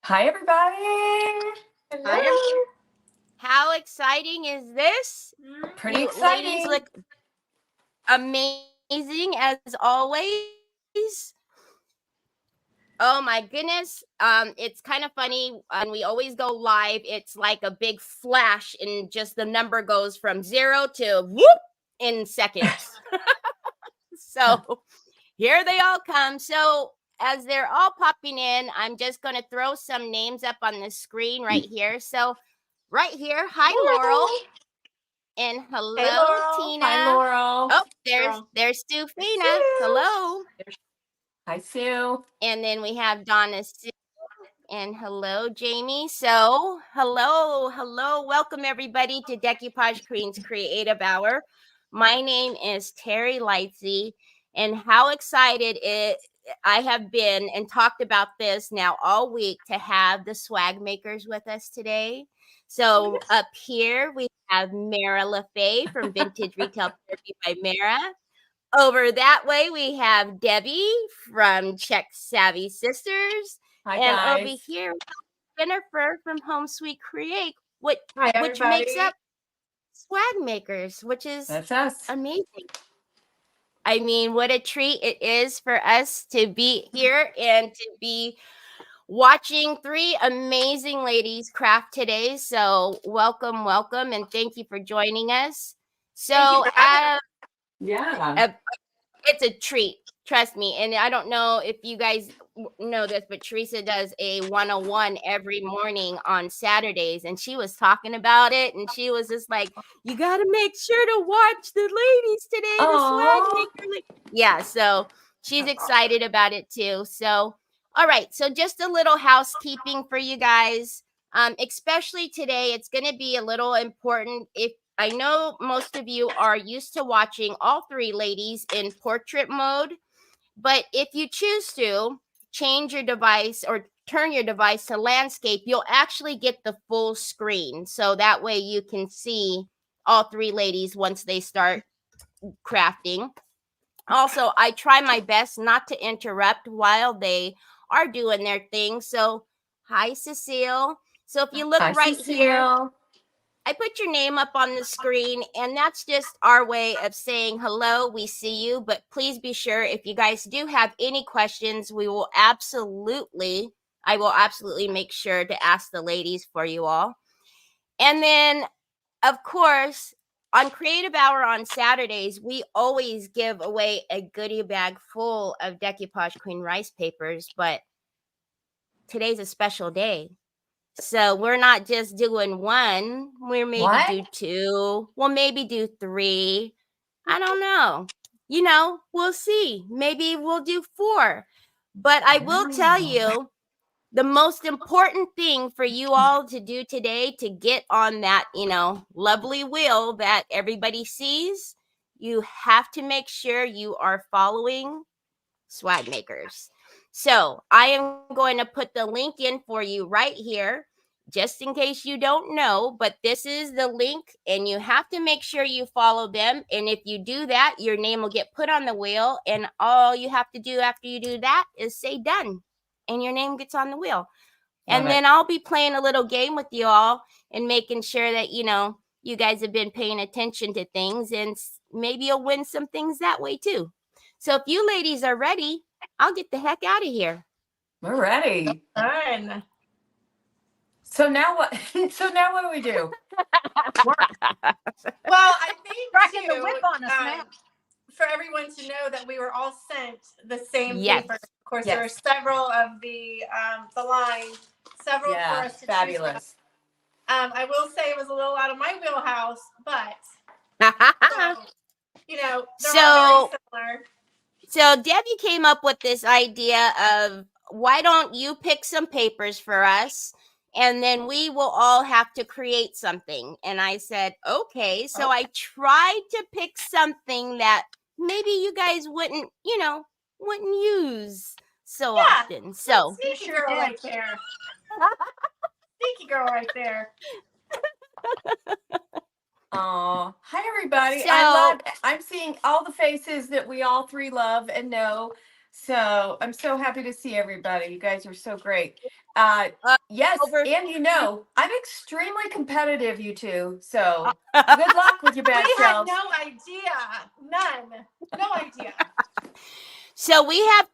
Hi, everybody. Hello. Hi. How exciting is this? Pretty exciting. Ladies look amazing as always. Oh my goodness. It's kind of funny when we always go live. It's like a big flash and just the number goes from 0 to whoop in seconds. So here they all come. So as they're all popping in, I'm just going to throw some names up on the screen right here. So right here, hi Laurel, and hello, hey, Laurel. Tina. Hi Laurel. Oh, there's Stufina. Hello. Hi Sue. And then we have Donna Sue. And hello, Jamie. So hello. Welcome everybody to Decoupage Queen's Creative Hour. My name is Teri Lightsey, and how excited I have been and talked about this now all week to have the swag makers with us today. So up here we have Mara LaFay from Vintage Retail Therapy by Mara. Over that way we have Debi from Check Savvy Sisters. Hi, and guys. Over here we have Jennifer from Home Sweet Create, which everybody. makes up swag makers, which is That's us. Amazing. I mean, what a treat it is for us to be here and to be watching three amazing ladies craft today. So welcome, and thank you for joining us. So it's a treat, trust me. And I don't know if you guys know this, but Teresa does a 101 every morning on Saturdays, and she was talking about it, and she was just like, you got to make sure to watch the ladies today. The swag maker. Yeah, so she's excited about it too. So all right, so just a little housekeeping for you guys. Especially today, it's going to be a little important. If I know most of you are used to watching all three ladies in portrait mode, but if you choose to change your device or turn your device to landscape, you'll actually get the full screen. So that way you can see all three ladies once they start crafting. Also, I try my best not to interrupt while they are doing their thing. So, hi, Cecile. So if you look here, I put your name up on the screen, and that's just our way of saying hello. We see you, but please be sure if you guys do have any questions, I will absolutely make sure to ask the ladies for you all. And then, of course, on Creative Hour on Saturdays, we always give away a goodie bag full of Decoupage Queen rice papers, but today's a special day. So we're not just doing one. We're maybe do two. We'll maybe do three. I don't know. We'll see. Maybe we'll do 4. But I will tell you, the most important thing for you all to do today to get on that, lovely wheel that everybody sees, you have to make sure you are following swag makers. So I am going to put the link in for you right here, just in case you don't know, but this is the link and you have to make sure you follow them. And if you do that, your name will get put on the wheel, and all you have to do after you do that is say done, and your name gets on the wheel. And then I'll be playing a little game with you all and making sure that, you guys have been paying attention to things, and maybe you'll win some things that way too. So if you ladies are ready, I'll get the heck out of here. We're ready. Fun. So now what? What do we do? Well, I think cracking the whip on us now. For everyone to know that we were all sent the same paper. Of course, there are several of the line, several for us to fabulous. I will say it was a little out of my wheelhouse, but so, they're all very similar. So Debbie came up with this idea of, why don't you pick some papers for us, and then we will all have to create something. And I said, okay. So I tried to pick something that maybe you guys wouldn't use so often. So sneaky girl right there. Sneaky girl right there. Oh, hi everybody. So, I'm seeing all the faces that we all three love and know. So I'm so happy to see everybody. You guys are so great. Yes, and I'm extremely competitive, you two. So good luck with your bad selves. We had no idea. None. No idea. So we have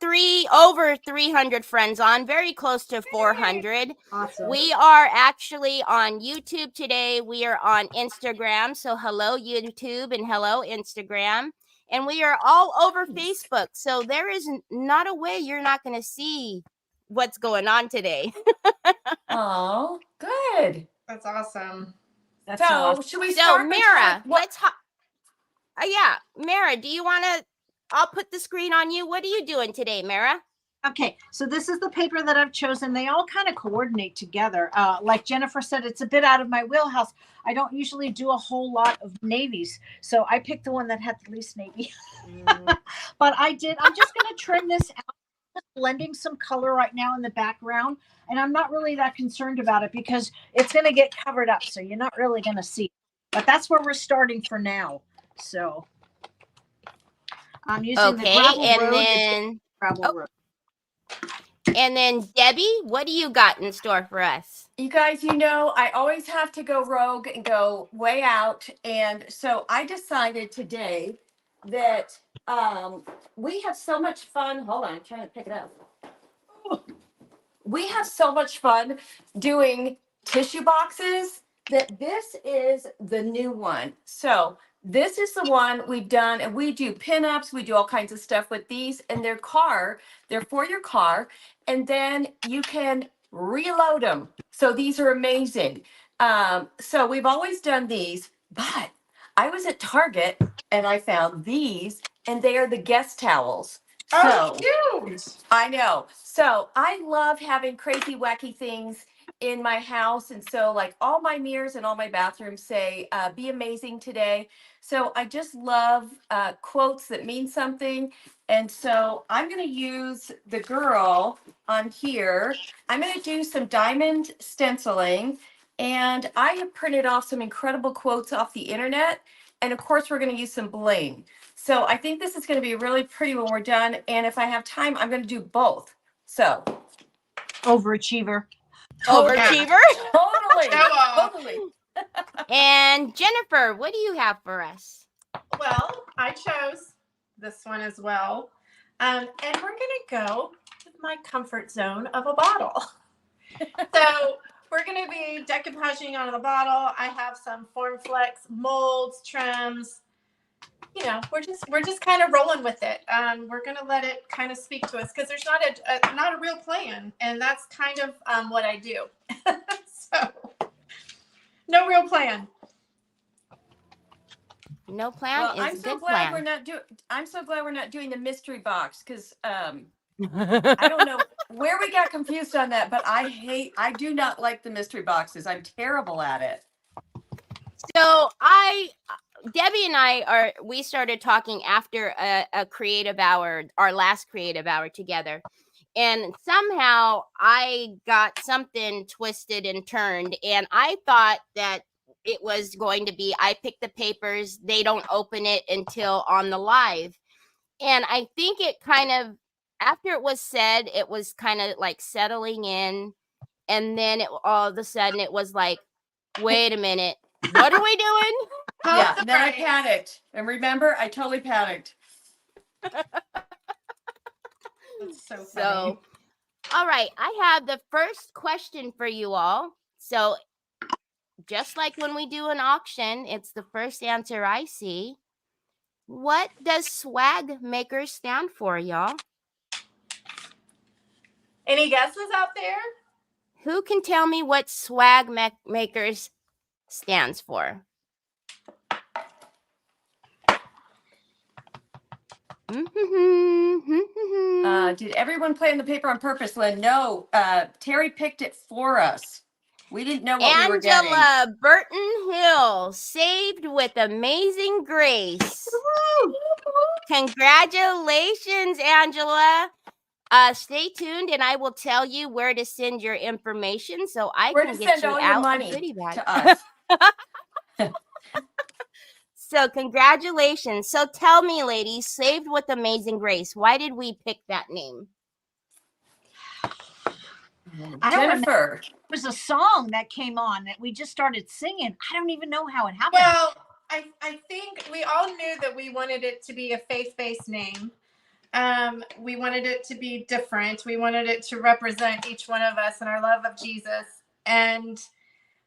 over 300 friends on, very close to 400. Awesome. We are actually on YouTube today. We are on Instagram. So hello YouTube and hello Instagram. And we are all over Facebook. So there is not a way you're not going to see what's going on today. Oh, good. That's awesome. That's awesome. Should we start? So Mara, Mara, do you want to? I'll put the screen on you. What are you doing today, Mara? Okay, so this is the paper that I've chosen. They all kind of coordinate together. Like Jennifer said, it's a bit out of my wheelhouse. I don't usually do a whole lot of navies, so I picked the one that had the least navy. But I'm just going to trim this out. I'm blending some color right now in the background, and I'm not really that concerned about it because it's going to get covered up, so you're not really going to see it. But that's where we're starting for now. So I'm using the gravel road. And then Debbie, what do you got in store for us? You guys, I always have to go rogue and go way out. And so I decided today that we have so much fun. Hold on, I'm trying to pick it up. We have so much fun doing tissue boxes that this is the new one. So this is the one we've done, and we do pinups, we do all kinds of stuff with these, and they're for your car, and then you can reload them. So these are amazing. So we've always done these, but I was at Target and I found these, and they are the guest towels. Oh, cute. I know. So I love having crazy, wacky things in my house. And so like all my mirrors and all my bathrooms say, be amazing today. So I just love quotes that mean something. And so I'm going to use the girl on here. I'm going to do some diamond stenciling. And I have printed off some incredible quotes off the internet. And of course, we're going to use some bling. So I think this is going to be really pretty when we're done. And if I have time, I'm going to do both. So. Overachiever. Overachiever? Totally. And Jennifer, what do you have for us? Well, I chose this one as well. And we're going to go with my comfort zone of a bottle. So we're going to be decoupaging on the bottle. I have some FormFlex molds, trims. We're just kind of rolling with it. We're going to let it kind of speak to us because there's not a real plan. And that's kind of what I do. So no real plan. No plan is I'm so good glad plan. I'm so glad we're not doing the mystery box because I don't know where we got confused on that, but I do not like the mystery boxes. I'm terrible at it. So Debbie and we started talking after a creative hour, our last creative hour together. And somehow I got something twisted and turned. And I thought that it was going to be, I pick the papers, they don't open it until on the live. And I think it kind of, after it was said, it was kind of like settling in. And then all of a sudden it was like, wait a minute, what are we doing? Yeah, and then I panicked. And remember, I totally panicked. That's so funny. So, all right, I have the first question for you all. So, just like when we do an auction, it's the first answer I see. What does swag maker stand for, y'all? Any guesses out there? Who can tell me what swag makers stands for? Did everyone play on the paper on purpose, Lynn? No, Teri picked it for us. We didn't know what we were getting. Angela Burton Hill, Saved with Amazing Grace. Congratulations, Angela. Stay tuned and I will tell you where to send your information so I Where can to get send you all your out a money goodie bag. to us. So congratulations. So tell me, ladies, Saved with Amazing Grace. Why did we pick that name? I don't remember. Jennifer. There was a song that came on that we just started singing. I don't even know how it happened. Well, I think we all knew that we wanted it to be a faith-based name. We wanted it to be different. We wanted it to represent each one of us and our love of Jesus. And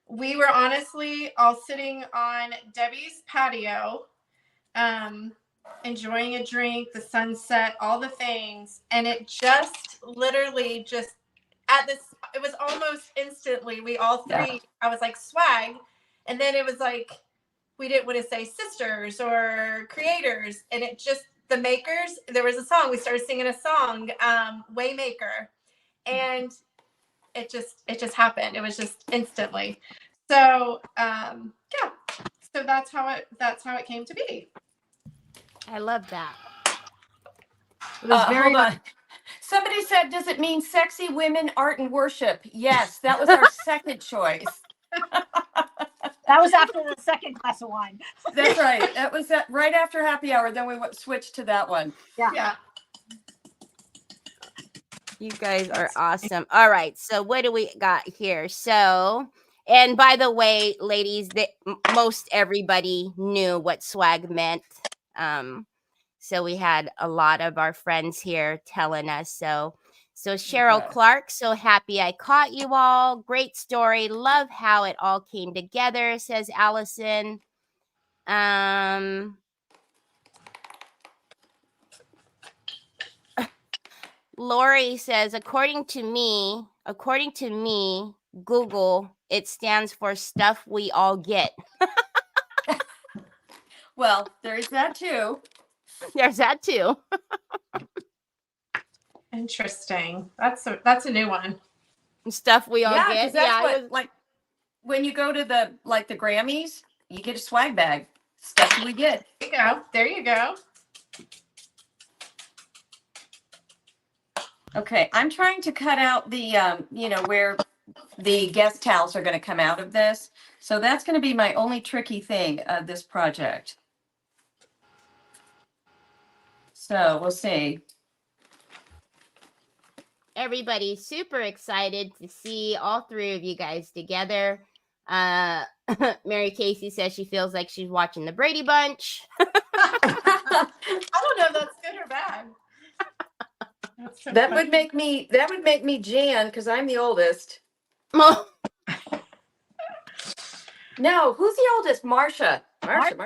we were honestly all sitting on Debbie's patio, enjoying a drink, the sunset, all the things. And it just literally just it was almost instantly, we all three, I was like, swag. And then it was like, we didn't want to say sisters or creators. And it just, the makers, there was a song, we started singing a song, Waymaker. And it just happened. It was just instantly. So, yeah. So that's how it came to be. I love that. It was very Hold on. Somebody said, does it mean sexy women, art, and worship? Yes, that was our second choice. That was after the second glass of wine. That's right. That was right after happy hour. Then we switched to that one. Yeah. You guys are awesome. All right. So what do we got here? So, and by the way, ladies, most everybody knew what swag meant. So we had a lot of our friends here telling us. So Cheryl Clark, so happy I caught you all. Great story. Love how it all came together, says Allison. Lori says, according to me, Google, it stands for stuff we all get. Well, there's that too. There's that too. Interesting. That's a new one. Stuff we all Yeah, get. because that's what, like, when you go to the Grammys, you get a swag bag. Stuff we get. There you go. There you go. Okay, I'm trying to cut out the, where the guest towels are going to come out of this. So that's going to be my only tricky thing of this project. So we'll see. Everybody's super excited to see all three of you guys together. Mary Casey says she feels like she's watching the Brady Bunch. I don't know if that's good or bad. So that would make me Jan, because I'm the oldest. Oh. No, who's the oldest? Marsha. Marsha.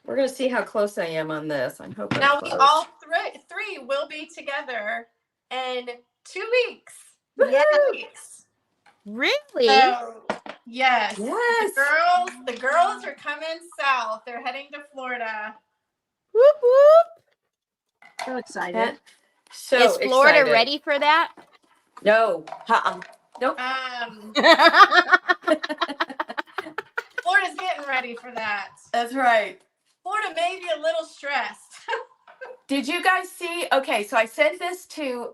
We're gonna see how close I am on this. I'm hoping. Now we all three will be together in 2 weeks. Yeah. Really? So, yes. Yes. The girls are coming south. They're heading to Florida. Whoop whoop. So excited. So is Florida excited. ready for that? No. Nope. Florida's getting ready for that. That's right. Florida may be a little stressed. Did you guys see? Okay, so I sent this to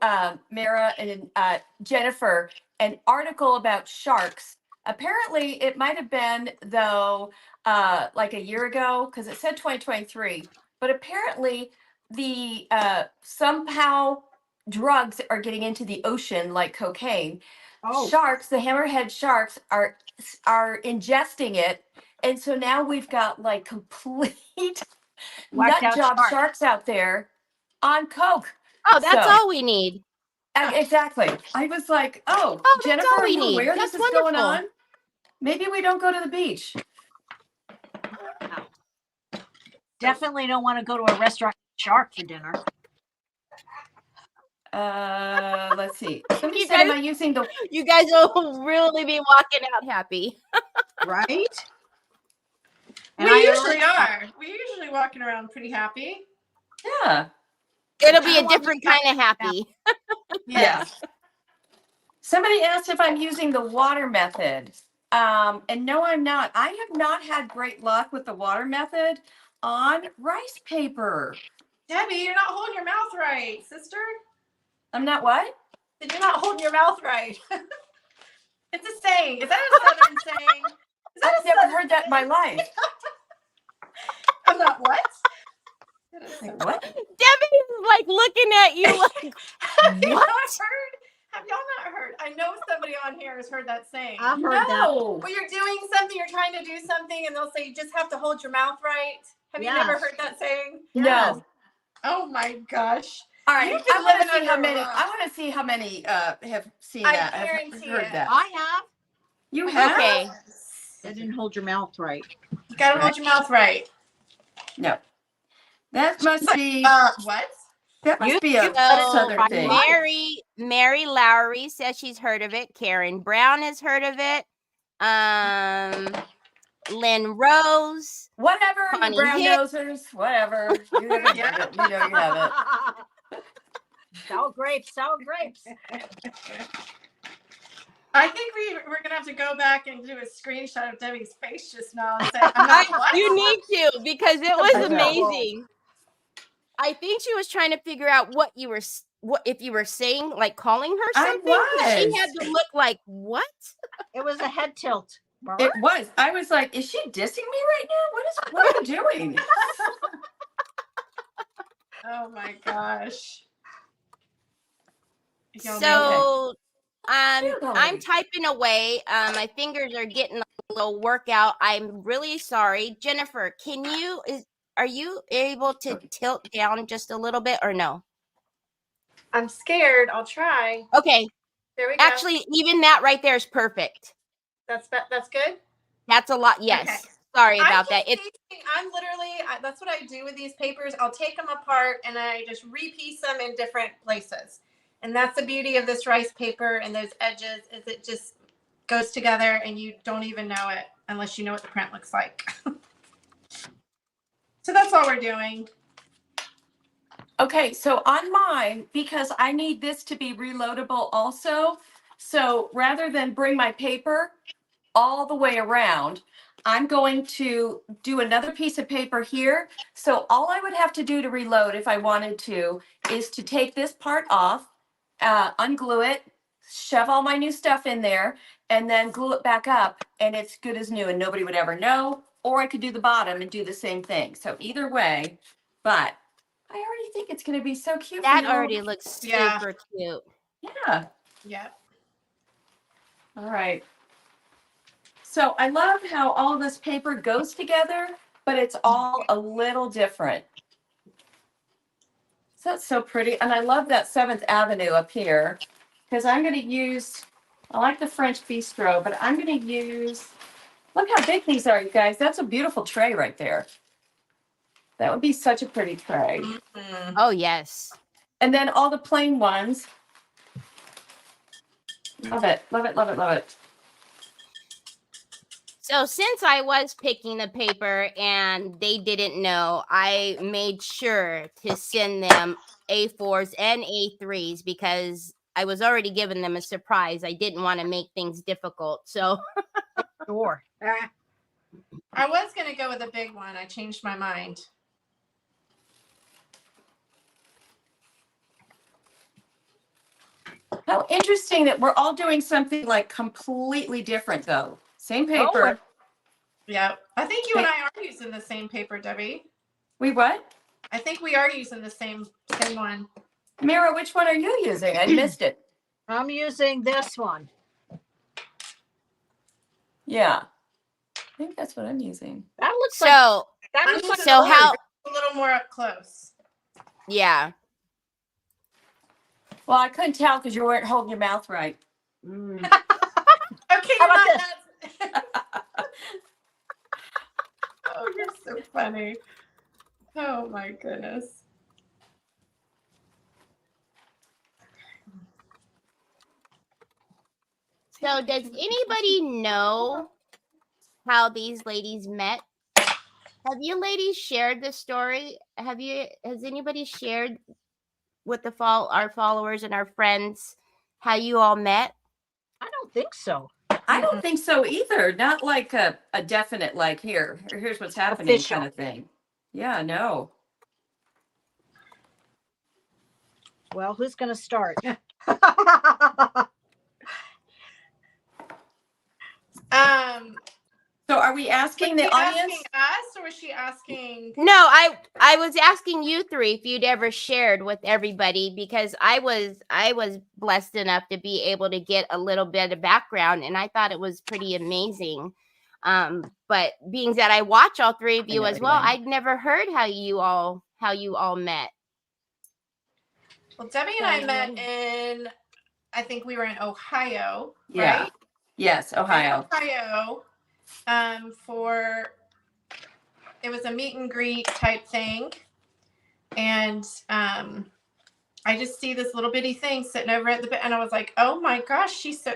Mara and Jennifer, an article about sharks. Apparently, it might have been, though, like a year ago, because it said 2023. But apparently, the somehow drugs are getting into the ocean, like cocaine. Oh. Sharks, the hammerhead sharks, are ingesting it, and so now we've got like complete Whacked nut out job shark. sharks out there on coke. Oh, that's So- all we need. Exactly. I was like, that's Jennifer, all are we you need. aware That's this is going wonderful. on? Maybe we don't go to the beach. Definitely don't want to go to a restaurant shark for dinner. Let's see. Somebody You said, am guys- I using the? You guys will really be walking out happy. Right? We usually are. We usually walking around pretty happy. Yeah. It'll be I a want different kind of happy. Yes. Somebody asked if I'm using the water method. And no, I'm not. I have not had great luck with the water method on rice paper. Debbie, you're not holding your mouth right, sister. I'm not what? Did you not holding your mouth right? It's a saying. Is that a Southern saying? Is that I've never heard that in my life. I'm not what? Like, what? Debbie's like looking at you like, Have you what? not heard? Have y'all not heard? I know somebody on here has heard that saying. I've heard that. No. When you're doing something, you're trying to do something, and they'll say you just have to hold your mouth right. Have you never Yes. heard that saying? No. Yes. Oh my gosh. All right. You've been I want living to see how under a many. rock. I want to see how many have seen I that. Have guarantee heard it. that. I have. You have? Okay. I didn't hold your mouth right. You gotta hold your mouth right. No. That must be. What? That must You- be a you got it Southern right. thing. Mary Lowry says she's heard of it. Karen Brown has heard of it. Lynn Rose. Whatever, you Connie brown Hitt. nosers, whatever. You know, you have it. You know you have it. Sour grapes, sour grapes. I think we're gonna have to go back and do a screenshot of Debbie's face just now and say, I'm not what? You need to because it was I know. amazing. I think she was trying to figure out what if you were saying, like calling her I something. But she was. had to look like what? It was a head tilt. It was. I was like, is she dissing me right now? What are you doing? Oh my gosh. Y'all know So Phew. I'm typing away. My fingers are getting a little workout. I'm really sorry. Jennifer, are you able to tilt down just a little bit or no? I'm scared. I'll try. Okay. There we go. Actually, even that right there is perfect. That's good. That's a lot. Yes. Okay. Sorry about that. I'm literally, that's what I do with these papers. I'll take them apart and I just repiece them in different places. And that's the beauty of this rice paper and those edges is it just goes together and you don't even know it unless you know what the print looks like. So that's all we're doing. Okay, so on mine, because I need this to be reloadable also, so rather than bring my paper all the way around, I'm going to do another piece of paper here. So all I would have to do to reload if I wanted to is to take this part off, unglue it, shove all my new stuff in there, and then glue it back up, and it's good as new and nobody would ever know. Or I could do the bottom and do the same thing. So either way, but I already think it's going to be so cute. That for you. already looks super Yeah. cute. Yeah. Yeah. All right. So I love how all this paper goes together, but it's all a little different. So that's so pretty. And I love that 7th Avenue up here because I'm going to use, I like the French bistro, but I'm going to use, look how big these are, you guys. That's a beautiful tray right there. That would be such a pretty tray. Mm-hmm. Oh, yes. And then all the plain ones. Love it, love it, love it, love it. So since I was picking the paper and they didn't know, I made sure to send them A4s and A3s because I was already giving them a surprise. I didn't want to make things difficult. So Sure. I was going to go with a big one. I changed my mind. How interesting that we're all doing something like completely different though. Same paper. Yeah. I think you and I are using the same paper, Debbie. We what? I think we are using the same one. Mira, which one are you using? I missed it. I'm using this one. Yeah. I think that's what I'm using. That looks like so that I'm looks like using so a how little more up close. yeah. Well, I couldn't tell because you weren't holding your mouth right. Okay, How about oh, you're so funny. Oh my goodness. So does anybody know how these ladies met? Have you ladies shared the story? Has anybody shared with our followers and our friends how you all met? I don't think so. I don't think so either. Not like a definite, like, here's what's happening Official. kind of thing. Yeah, no. Well, who's going to start? So are we asking Was the she audience? asking us, or was she asking? No, I was asking you three if you'd ever shared with everybody, because I was blessed enough to be able to get a little bit of background, and I thought it was pretty amazing. But being that I watch all three of you know, as well, anyway. I'd never heard how you all met. Well, Debbie and I met in, I think we were in Ohio, Yeah. right? Yes, Ohio. In Ohio, it was a meet and greet type thing. And I just see this little bitty thing sitting over at the bed, and I was like, oh my gosh, she's so.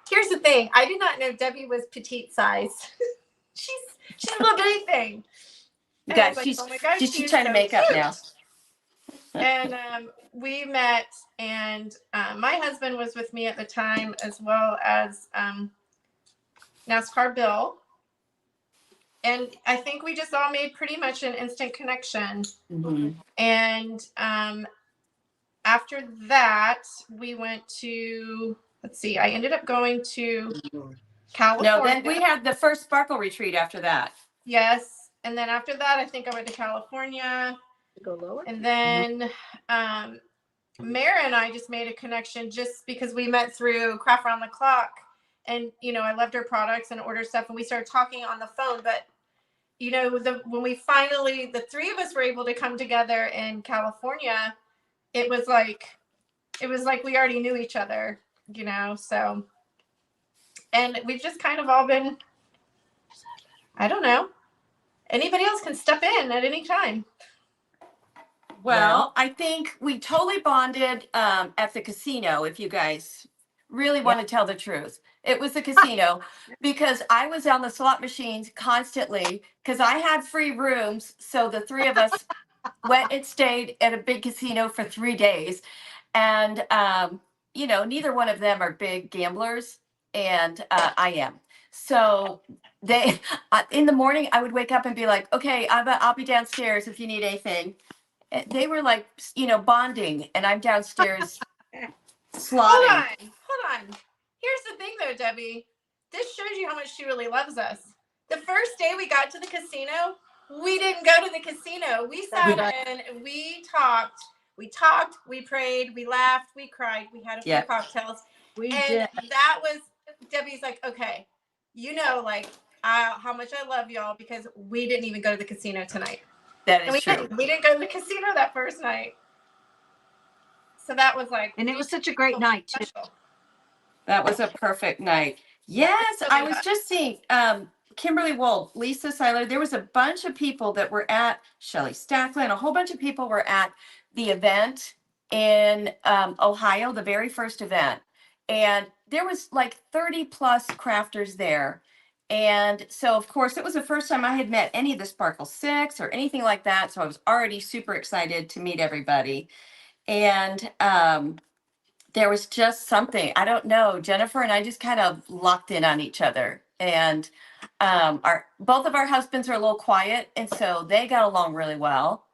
Here's the thing, I did not know Debbie was petite size. she's a little bitty thing. You And I guys, was like, she's oh my gosh, she's she is trying to so make up cute. now. And we met, and my husband was with me at the time, as well as NASCAR Bill. And I think we just all made pretty much an instant connection. Mhm. And after that, we went to, let's see, I ended up going to California. No, then we had the first sparkle retreat after that. Yes. And then after that, I think I went to California. Go lower. And then Mara and I just made a connection just because we met through Craft Round the Clock. And, you know, I loved her products and ordered stuff, and we started talking on the phone. But, you know, when we finally, the three of us were able to come together in California, it was like we already knew each other, you know, so. And we've just kind of all been, I don't know. Anybody else can step in at any time. Well, I think we totally bonded at the casino, if you guys really want to tell the truth. It was the casino because I was on the slot machines constantly because I had free rooms. So the three of us went and stayed at a big casino for 3 days. And, you know, neither one of them are big gamblers, and I am. So they, in the morning, I would wake up and be like, okay, I'll be downstairs if you need anything. They were like, you know, bonding, and I'm downstairs slotting. Hold on. Here's the thing, though, Debbie. This shows you how much she really loves us. The first day we got to the casino, we didn't go to the casino. We sat in, and we talked, we prayed, we laughed, we cried, we had a few cocktails. We and did. that was, Debbie's like, okay, you know, like how much I love y'all because we didn't even go to the casino tonight. That And is true. we didn't go to the casino that first night. So that was like, And it was such a great night, too. special. That was a perfect night. Yes, I was just seeing Kimberly Wold, Lisa Seiler. There was a bunch of people that were at Shelley Stacklin. A whole bunch of people were at the event in Ohio, the very first event. And there was like 30 plus crafters there. And so, of course, it was the first time I had met any of the Sparkle Six or anything like that. So I was already super excited to meet everybody. And there was just something, I don't know, Jennifer and I just kind of locked in on each other. And both of our husbands are a little quiet, and so they got along really well.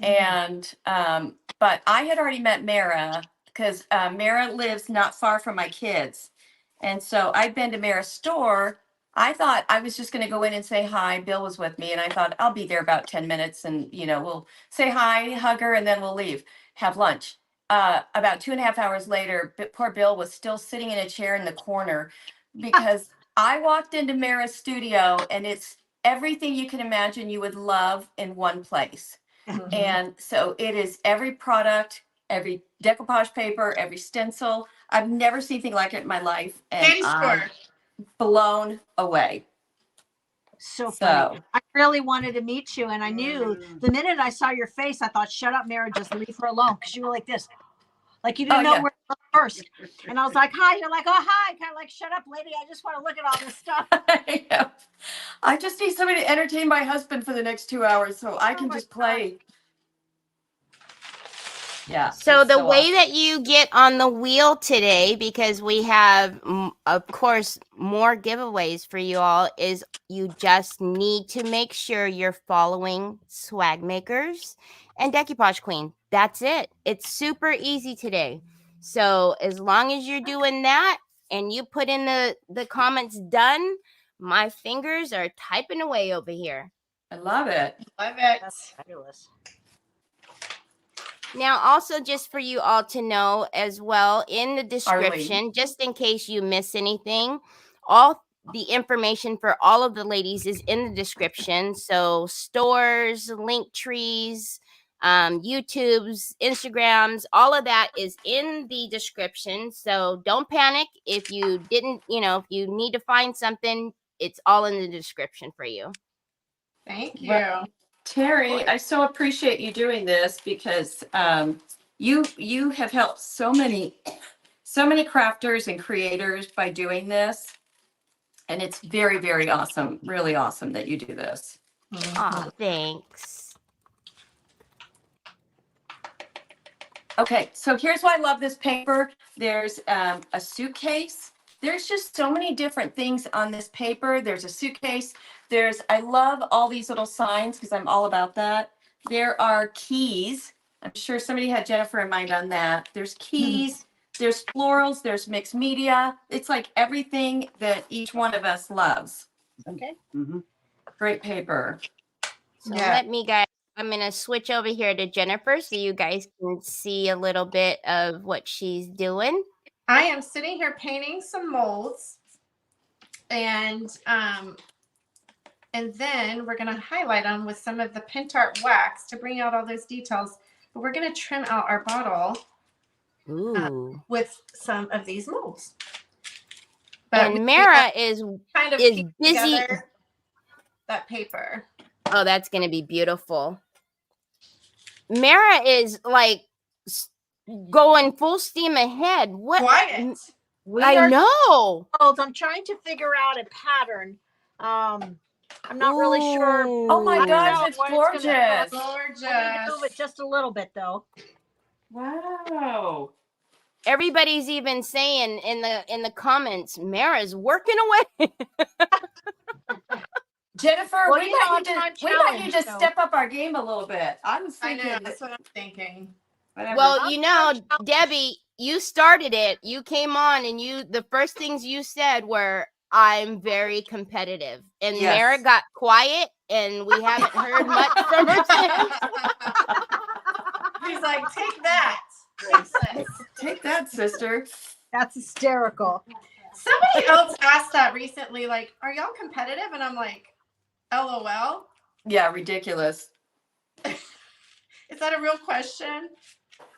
And but I had already met Mara because Mara lives not far from my kids. And so I'd been to Mara's store. I thought I was just going to go in and say hi. Bill was with me, and I thought I'll be there about 10 minutes, and you know, we'll say hi, hug her, and then we'll leave, have lunch. About 2.5 hours later, poor Bill was still sitting in a chair in the corner because I walked into Mara's studio, and it's everything you can imagine you would love in one place. And so it is every product, every decoupage paper, every stencil. I've never seen anything like it in my life. And Candy I'm store. blown away. So funny. So I really wanted to meet you, and I knew the minute I saw your face, I thought, "Shut up, Mara, just leave her alone," because you were like this, like you didn't know yeah. where to look first. And I was like, "Hi," you're like, "Oh, hi," kind of like, "Shut up, lady, I just want to look at all this stuff." Yeah. I just need somebody to entertain my husband for the next 2 hours so I can my just play. Yeah. So it's the so way awesome. that you get on the wheel today, because we have, of course, more giveaways for you all, is you just need to make sure you're following Swag Makers and Decoupage Queen. That's it. It's super easy today. So as long as you're doing that and you put in the comments done, my fingers are typing away over here. I love it. Love it. That's fabulous. Now, also just for you all to know as well, in the description, just in case you miss anything, all the information for all of the ladies is in the description. So stores, link trees, YouTubes, Instagrams, all of that is in the description. So don't panic if you didn't, if you need to find something, it's all in the description for you. Thank you. Well, Teri, I so appreciate you doing this because you have helped so many crafters and creators by doing this. And it's very, very awesome, really awesome that you do this. Aw, thanks. Okay, so here's why I love this paper. There's a suitcase. There's just so many different things on this paper. There's a suitcase. I love all these little signs because I'm all about that. There are keys. I'm sure somebody had Jennifer in mind on that. There's keys, there's florals, there's mixed media. It's like everything that each one of us loves. Okay. Great paper. So Yeah. let me guys, I'm going to switch over here to Jennifer so you guys can see a little bit of what she's doing. I am sitting here painting some molds, and then we're going to highlight them with some of the Pintart wax to bring out all those details. But we're going to trim out our bottle Ooh. with some of these molds. But And Mara is kind of is piece busy. together that paper. Oh, that's going to be beautiful. Mara is like going full steam ahead. What? Quiet. I know. I'm trying to figure out a pattern. I'm not really sure. Oh my I don't gosh, know it's what it's gonna gorgeous. Gorgeous. I'm gonna move it just a little bit though. Wow. Everybody's even saying in the comments, Mara's working away. Jennifer, Well, we you know, might need to so- step up our game a little bit. I was I thinking know. that- That's what I'm thinking. whatever. Well, you know, Debbie, you started it. You came on and the first things you said were, I'm very competitive. And Yes. Mara got quiet and we haven't heard much from her since. He's like, take that. Take that, sister. That's hysterical. Somebody else asked that recently, like, are y'all competitive? And I'm like, LOL. Yeah, ridiculous. Is that a real question?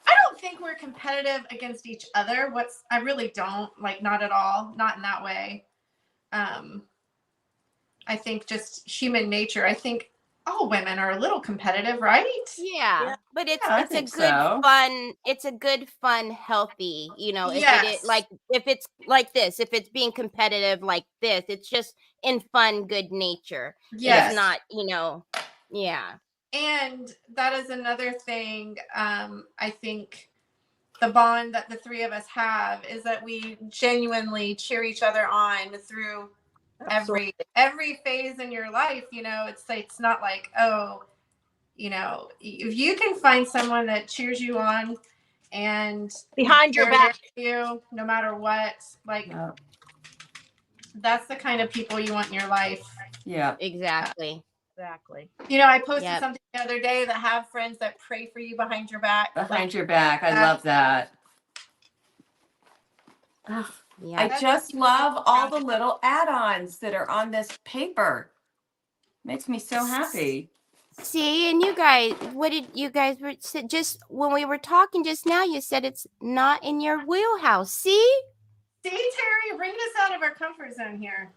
I don't think we're competitive against each other. I really don't, like, not at all, not in that way. I think just human nature. I think all women are a little competitive, right? Yeah, but it's I it's a think good so. fun. It's a good fun, healthy. If Yes. if it's like this, if it's being competitive like this, it's just in fun, good nature. Yes. It's not, yeah. And that is another thing. I think the bond that the three of us have is that we genuinely cheer each other on through every phase in your life. It's not like, oh, if you can find someone that cheers you on and Behind your they're there back. for you no matter what, like No. that's the kind of people you want in your life. Yeah. Exactly. Exactly. I posted Yep. something the other day that have friends that pray for you behind your back. Behind your back. I love that. Ugh, Yeah. I just love all the little add-ons that are on this paper. Makes me so happy. See, and you guys, what did you guys were just when we were talking just now? You said it's not in your wheelhouse. See? See, Terry, bring us out of our comfort zone here.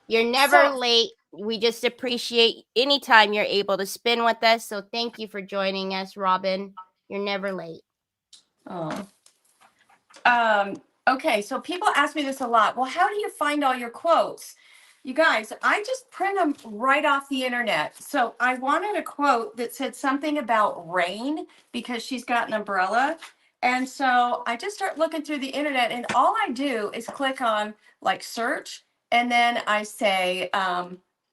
You're never So- late. We just appreciate any time you're able to spend with us. So thank you for joining us, Robin. You're never late. Oh. Okay, so people ask me this a lot. Well, how do you find all your quotes? You guys, I just print them right off the internet. So I wanted a quote that said something about rain because she's got an umbrella. And so I just start looking through the internet, and all I do is click on like search, and then I say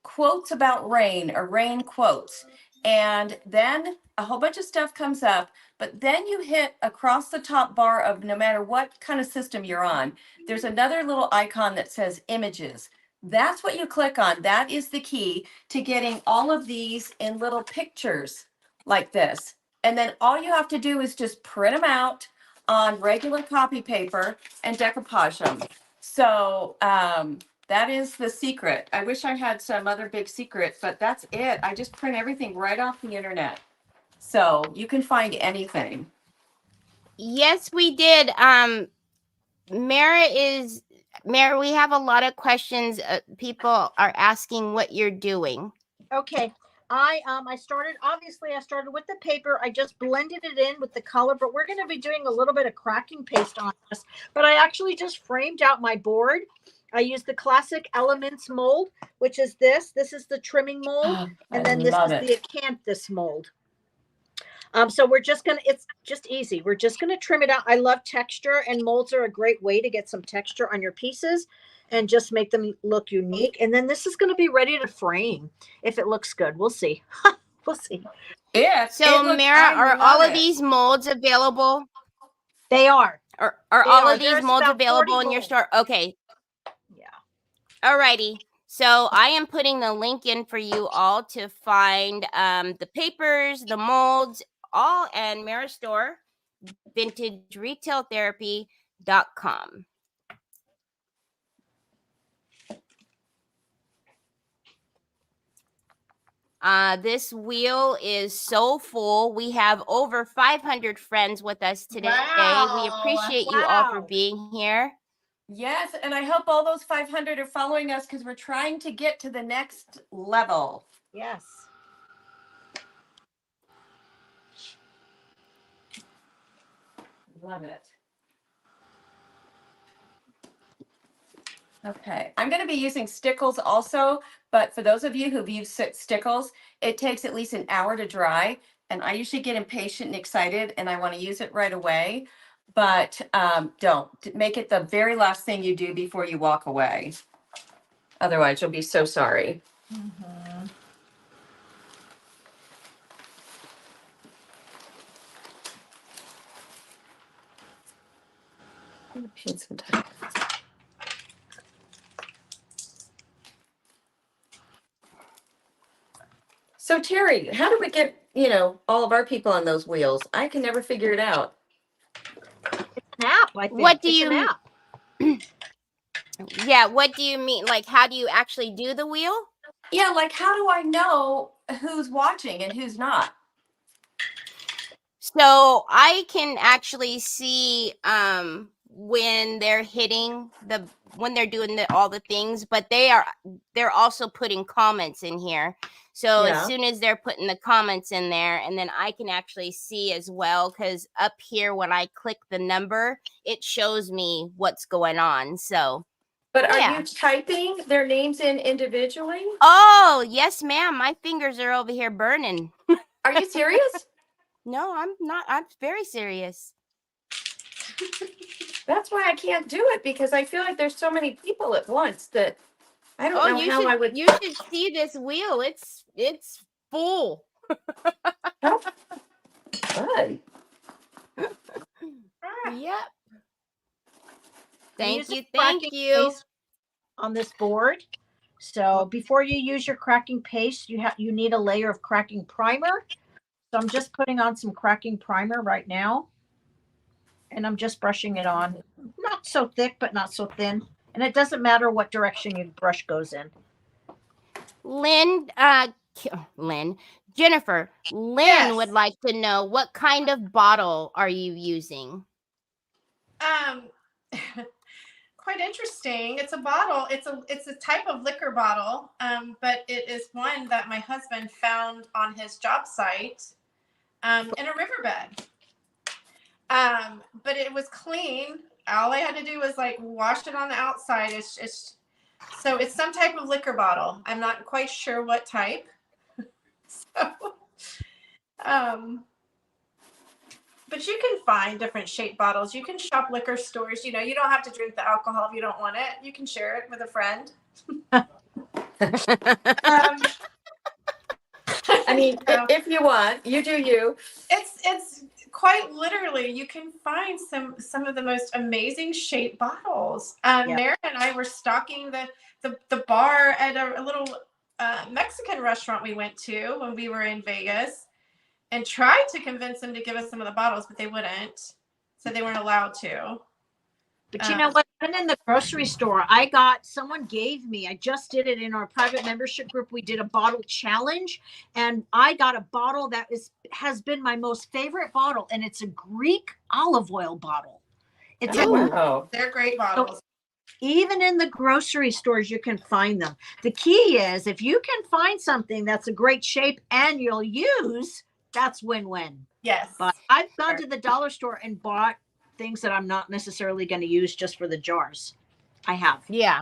quotes about rain or rain quotes. And then a whole bunch of stuff comes up. But then you hit across the top bar of no matter what kind of system you're on, there's another little icon that says images. That's what you click on. That is the key to getting all of these in little pictures like this. And then all you have to do is just print them out on regular copy paper and decoupage them. So that is the secret. I wish I had some other big secret, but that's it. I just print everything right off the internet. So you can find anything. Yes, we did. Mara, we have a lot of questions. People are asking what you're doing. Okay. I started with the paper. I just blended it in with the color, but we're going to be doing a little bit of cracking paste on this. But I actually just framed out my board. I used the classic Elements mold, which is this. This is the trimming mold, and then this is the acanthus mold. So we're just gonna, it's just easy. We're just gonna trim it out. I love texture, and molds are a great way to get some texture on your pieces and just make them look unique. And then this is gonna be ready to frame if it looks good. We'll see. We'll see. Yeah. So, Mara, are all of these molds available? They are. Are all of these molds available in your store? Okay. Yeah. Alrighty. So I am putting the link in for you all to find the papers, the molds, all and Mara Store, vintageretailtherapy.com. This wheel is so full. We have over 500 friends with us today. Wow. We appreciate you all for being here. Yes, and I hope all those 500 are following us because we're trying to get to the next level. Yes. Love it. Okay, I'm going to be using stickles also, but for those of you who've used stickles, it takes at least an hour to dry, and I usually get impatient and excited, and I want to use it right away. But don't make it the very last thing you do before you walk away. Otherwise, you'll be so sorry. Mm-hmm. So Terry, how do we get, all of our people on those wheels? I can never figure it out. An app, I think. What do It's you an app. Yeah, what do you mean? Like, how do you actually do the wheel? Yeah, like how do I know who's watching and who's not? So I can actually see when they're hitting when they're doing all the things, but they're also putting comments in here. So Yeah. as soon as they're putting the comments in there, and then I can actually see as well, because up here when I click the number, it shows me what's going on. So But are yeah. you typing their names in individually? Oh, yes, ma'am. My fingers are over here burning. Are you serious? No, I'm not. I'm very serious. That's why I can't do it, because I feel like there's so many people at once that I don't know how I would. You should see this wheel. It's full. Oh, good. Yep. I'm Thank using you. Thank cracking you. paste on this board. So before you use your cracking paste, you need a layer of cracking primer. So I'm just putting on some cracking primer right now. And I'm just brushing it on. Not so thick, but not so thin. And it doesn't matter what direction your brush goes in. Jennifer, Lynn Yes. would like to know, what kind of bottle are you using? quite interesting. It's a bottle. It's a type of liquor bottle, but it is one that my husband found on his job site in a riverbed. But it was clean. All I had to do was like wash it on the outside. So it's some type of liquor bottle. I'm not quite sure what type. So, but you can find different shaped bottles. You can shop liquor stores. You know, you don't have to drink the alcohol if you don't want it. You can share it with a friend. I mean, So, if you want, you do you. it's quite literally, you can find some of the most amazing shaped bottles. Mary and I were stocking the bar at a little Mexican restaurant we went to when we were in Vegas, and tried to convince them to give us some of the bottles, but they wouldn't. So they weren't allowed to. But you know what? Even in the grocery store, someone gave me, I just did it in our private membership group. We did a bottle challenge, and I got a bottle that has been my most favorite bottle, and it's a Greek olive oil bottle. It's Wow. They're great bottles. Even in the grocery stores, you can find them. The key is if you can find something that's a great shape and you'll use, that's win-win. Yes. But I've gone to the dollar store and bought things that I'm not necessarily going to use just for the jars. I have. Yeah.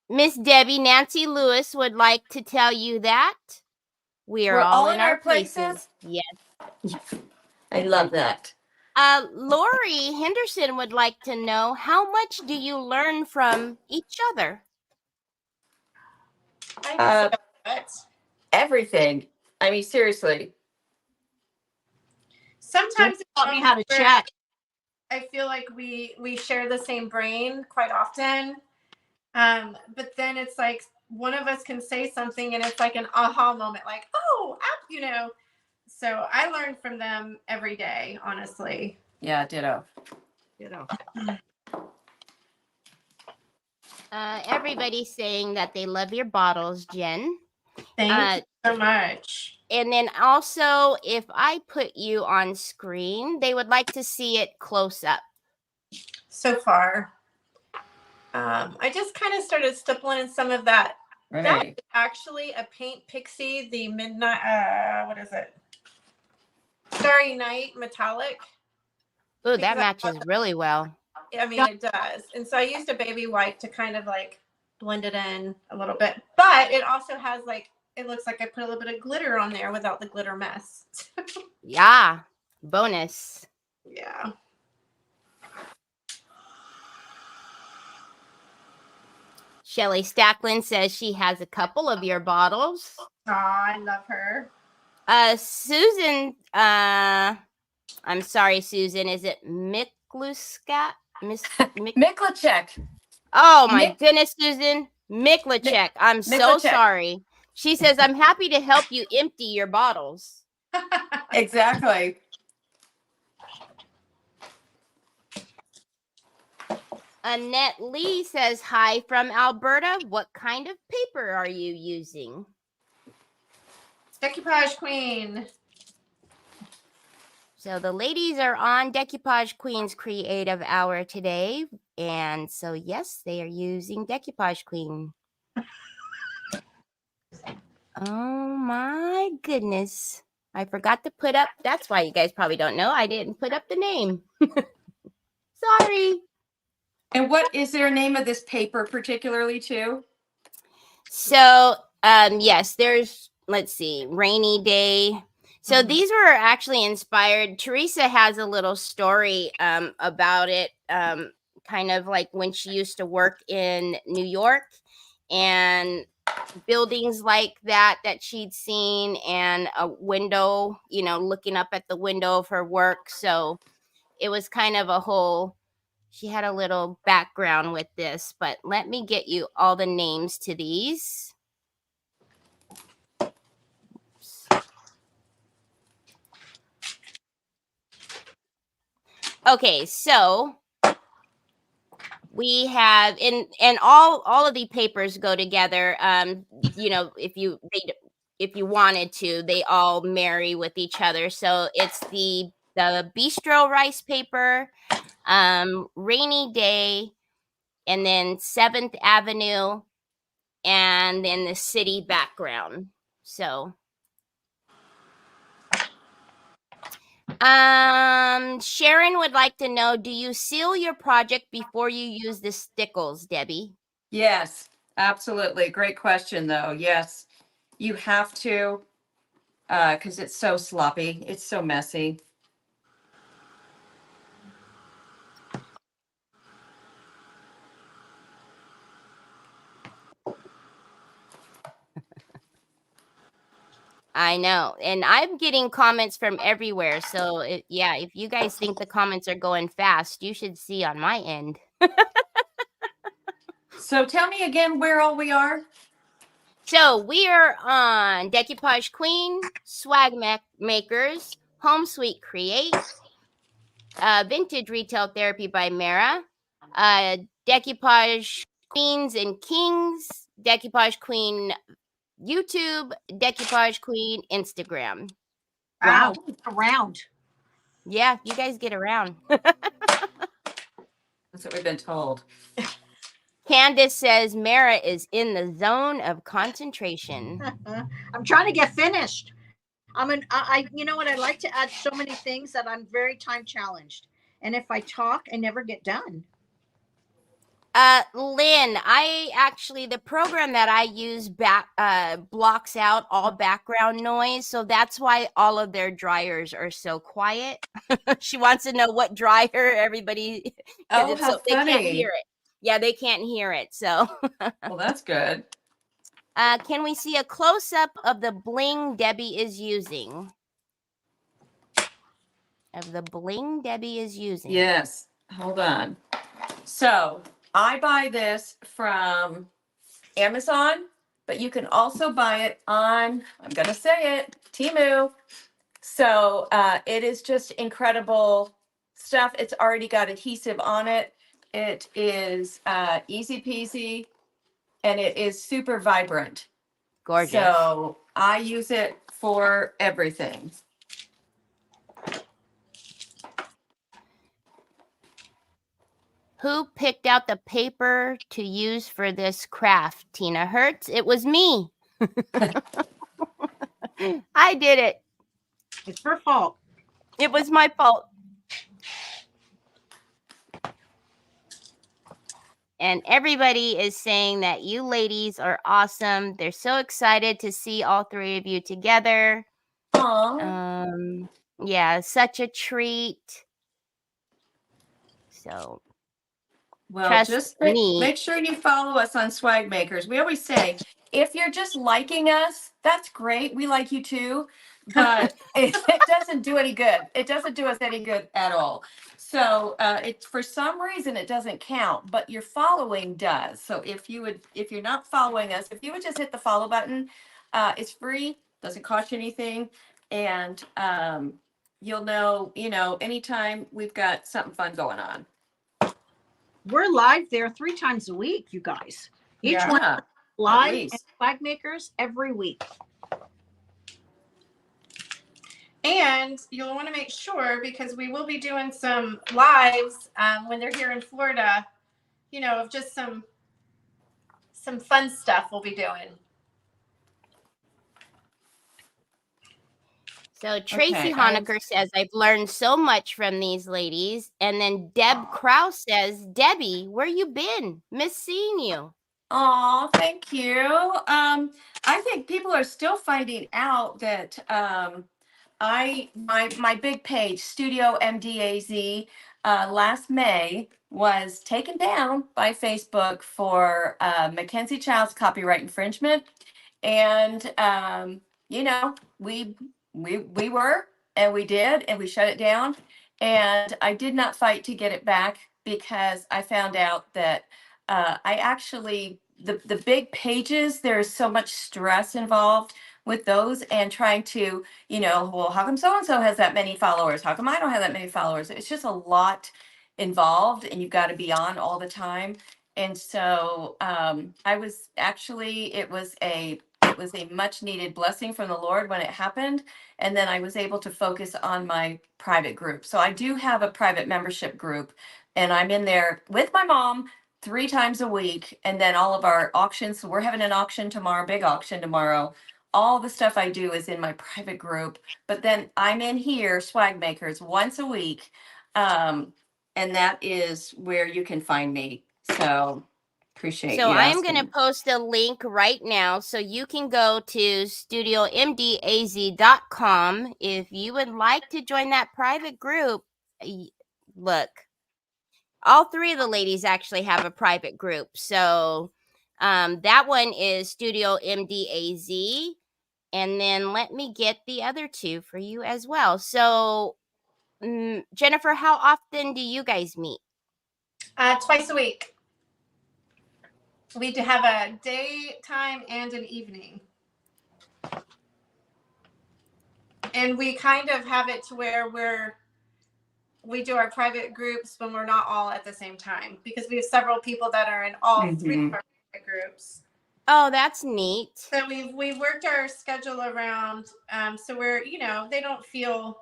Miss Debbie, Nancy Lewis would like to tell you that we're all in our places. Yes. I love that. Lori Henderson would like to know, how much do you learn from each other? Everything. I mean, seriously. Sometimes You taught me how to chat. I feel like we share the same brain quite often. But then it's like one of us can say something and it's like an aha moment, like, oh, you know. So I learn from them every day, honestly. Yeah, ditto. Everybody's saying that they love your bottles, Jen. Thank you so much. And then also, if I put you on screen, they would like to see it close up. So far, I just kind of started stippling in some of that. Right. That is actually a Paint Pixie, the midnight, what is it? Starry Night metallic. Oh, that matches really well. I mean, it does. And so I used a baby wipe to kind of like blend it in a little bit. But it also has like, it looks like I put a little bit of glitter on there without the glitter mess. Yeah. Bonus. Yeah. Shelly Stacklin says she has a couple of your bottles. Aw, I love her. Susan, I'm sorry, Susan. Is it Mikluska? Miklacek. Oh my goodness, Susan. Miklacek. I'm so Miklacek. sorry. She says, I'm happy to help you empty your bottles. Exactly. Annette Lee says, hi from Alberta. What kind of paper are you using? Decoupage Queen. So the ladies are on Decoupage Queen's Creative Hour today. And so, yes, they are using Decoupage Queen. Oh my goodness. I forgot to put up. That's why you guys probably don't know. I didn't put up the name. Sorry. And what is there a name of this paper particularly too? So, yes, there's, let's see, Rainy Day. So these were actually inspired. Teresa has a little story about it, kind of like when she used to work in New York and buildings like that she'd seen, and a window, you know, looking up at the window of her work. So it was kind of a whole, she had a little background with this, but let me get you all the names to these. Okay, so we have and all of the papers go together. You know, if you wanted to, they all marry with each other. So it's the bistro rice paper, Rainy Day, and then 7th Avenue, and then the city background. So Sharon would like to know, do you seal your project before you use the stickles, Debbie? Yes, absolutely. Great question, though. Yes, you have to, because it's so sloppy. It's so messy. I know. And I'm getting comments from everywhere. So, yeah, if you guys think the comments are going fast, you should see on my end. So tell me again where all we are. So, we are on Decoupage Queen, Swag Makers, Home Sweet Create, Vintage Retail Therapy by Mara, Decoupage Queens and Kings, Decoupage Queen YouTube, Decoupage Queen Instagram. Wow, Wow. around. Yeah, you guys get around. That's what we've been told. Candace says Mara is in the zone of concentration. I'm trying to get finished. You know what? I like to add so many things that I'm very time challenged. And if I talk, I never get done. Lynn, the program that I use blocks out all background noise, so that's why all of their dryers are so quiet. She wants to know what dryer everybody. Oh, how They can't funny. hear it. Yeah, they can't hear it. So, Well, that's good. can we see a close up of the bling Debbie is using? Yes. Hold on. So I buy this from Amazon, but you can also buy it on, I'm going to say it, Temu. So it is just incredible stuff. It's already got adhesive on it. It is easy peasy and it is super vibrant. Gorgeous. So I use it for everything. Who picked out the paper to use for this craft? Tina Hertz? It was me. I did it. It's her fault. It was my fault. And everybody is saying that you ladies are awesome. They're so excited to see all three of you together. Aww. Yeah, such a treat. So, Well, trust just me. make sure you follow us on Swag Makers. We always say, if you're just liking us, that's great. We like you too, but it doesn't do any good. It doesn't do us any good at all. So it's for some reason it doesn't count, but your following does. So if you're not following us, if you would just hit the follow button, it's free, doesn't cost you anything, and you'll know, anytime we've got something fun going on. We're live there 3 times a week, you guys. Each one live and Swag Makers every week. And you'll want to make sure, because we will be doing some lives when they're here in Florida, of just some fun stuff we'll be doing. So Tracy Honecker says, I've learned so much from these ladies. And then Deb Krause says, Debbie, where you been? Miss seeing you. Oh, thank you. I think people are still finding out that my big page, Studio MDAZ, last May was taken down by Facebook for Mackenzie Child's copyright infringement. And we were, and we did, and we shut it down. And I did not fight to get it back because I found out that I actually, the big pages, there's so much stress involved with those, and trying to, well, how come so-and-so has that many followers? How come I don't have that many followers? It's just a lot involved, and you've got to be on all the time. And so it was a it was a much needed blessing from the Lord when it happened. And then I was able to focus on my private group. So I do have a private membership group, and I'm in there with my mom 3 times a week. And then all of our auctions. So we're having an auction tomorrow, big auction tomorrow. All the stuff I do is in my private group, but then I'm in here, Swag Makers, once a week. And that is where you can find me. So appreciate So you I am going to asking. post a link right now so you can go to studiomdaz.com if you would like to join that private group. Look, all 3 of the ladies actually have a private group. So that one is Studio MDAZ. And then let me get the other 2 for you as well. So Jennifer, how often do you guys meet? Twice a week. We do have a daytime and an evening. And we kind of have it to where we do our private groups when we're not all at the same time, because we have several people that are in all 3 of our private groups. Oh, that's neat. So we've worked our schedule around, so we're, they don't feel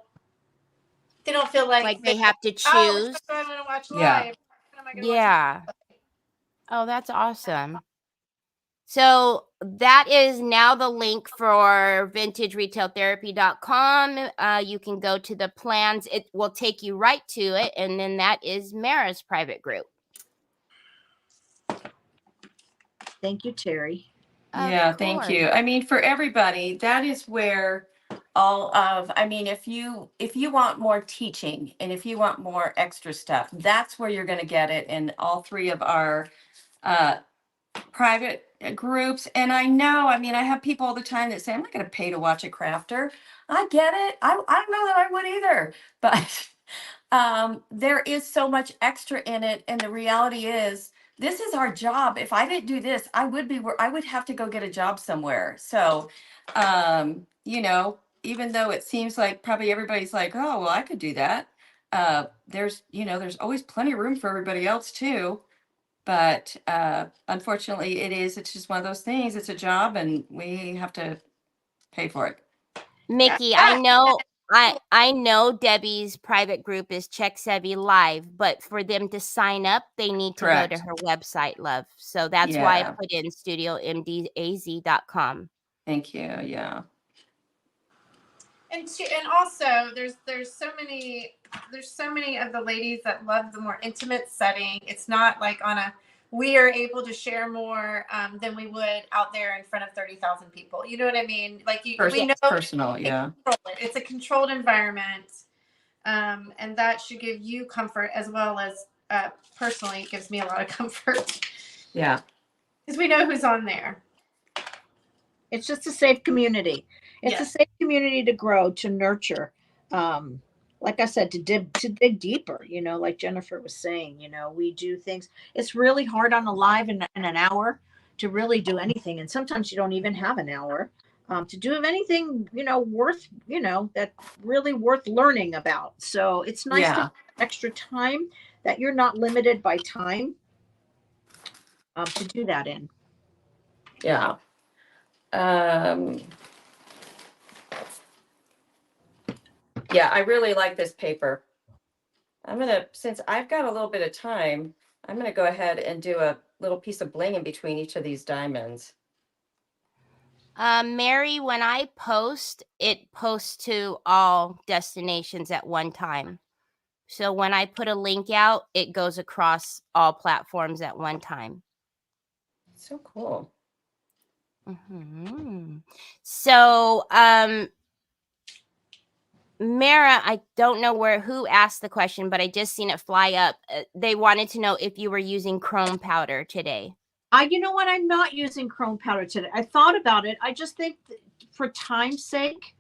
like they have to choose. Oh, which one do I want to watch live? When am I gonna watch live? Oh, that's awesome. So that is now the link for vintageretailtherapy.com. You can go to the plans. It will take you right to it. And then that is Mara's private group. Thank you, Teri. Yeah, thank you. I mean, for everybody, that is where if you want more teaching and if you want more extra stuff, that's where you're going to get it in all 3 of our private groups. And I have people all the time that say, I'm not going to pay to watch a crafter. I get it. I don't know that I would either, but there is so much extra in it. And the reality is, this is our job. If I didn't do this, I would have to go get a job somewhere. So, even though it seems like probably everybody's like, oh, well, I could do that. There's always plenty of room for everybody else too. But unfortunately, it's just one of those things. It's a job and we have to pay for it. Mickey, Yeah. I know Debbie's private group is Check Savvy Live, but for them to sign up, they need to go to her website, love. So that's why I put in studiomdaz.com. Thank you. Yeah. And also there's so many of the ladies that love the more intimate setting. It's not like we are able to share more than we would out there in front of 30,000 people. You know what I mean? Like we know personal. Yeah. It's a controlled environment. And that should give you comfort as well as personally, it gives me a lot of comfort. Yeah. Because we know who's on there. It's just a safe community. It's a safe community to grow, to nurture. Like I said, to dig deeper, like Jennifer was saying, we do things. It's really hard on a live in an hour to really do anything. And sometimes you don't even have an hour to do anything, worth, that really worth learning about. So it's nice to have extra time that you're not limited by time to do that in. Yeah. Yeah, I really like this paper. Since I've got a little bit of time, I'm going to go ahead and do a little piece of bling in between each of these diamonds. Mary, when I post, it posts to all destinations at one time. So when I put a link out, it goes across all platforms at one time. So cool. Mm-hmm. So, Mara, I don't know who asked the question, but I just seen it fly up. They wanted to know if you were using chrome powder today. You know what? I'm not using chrome powder today. I thought about it. I just think for time's sake,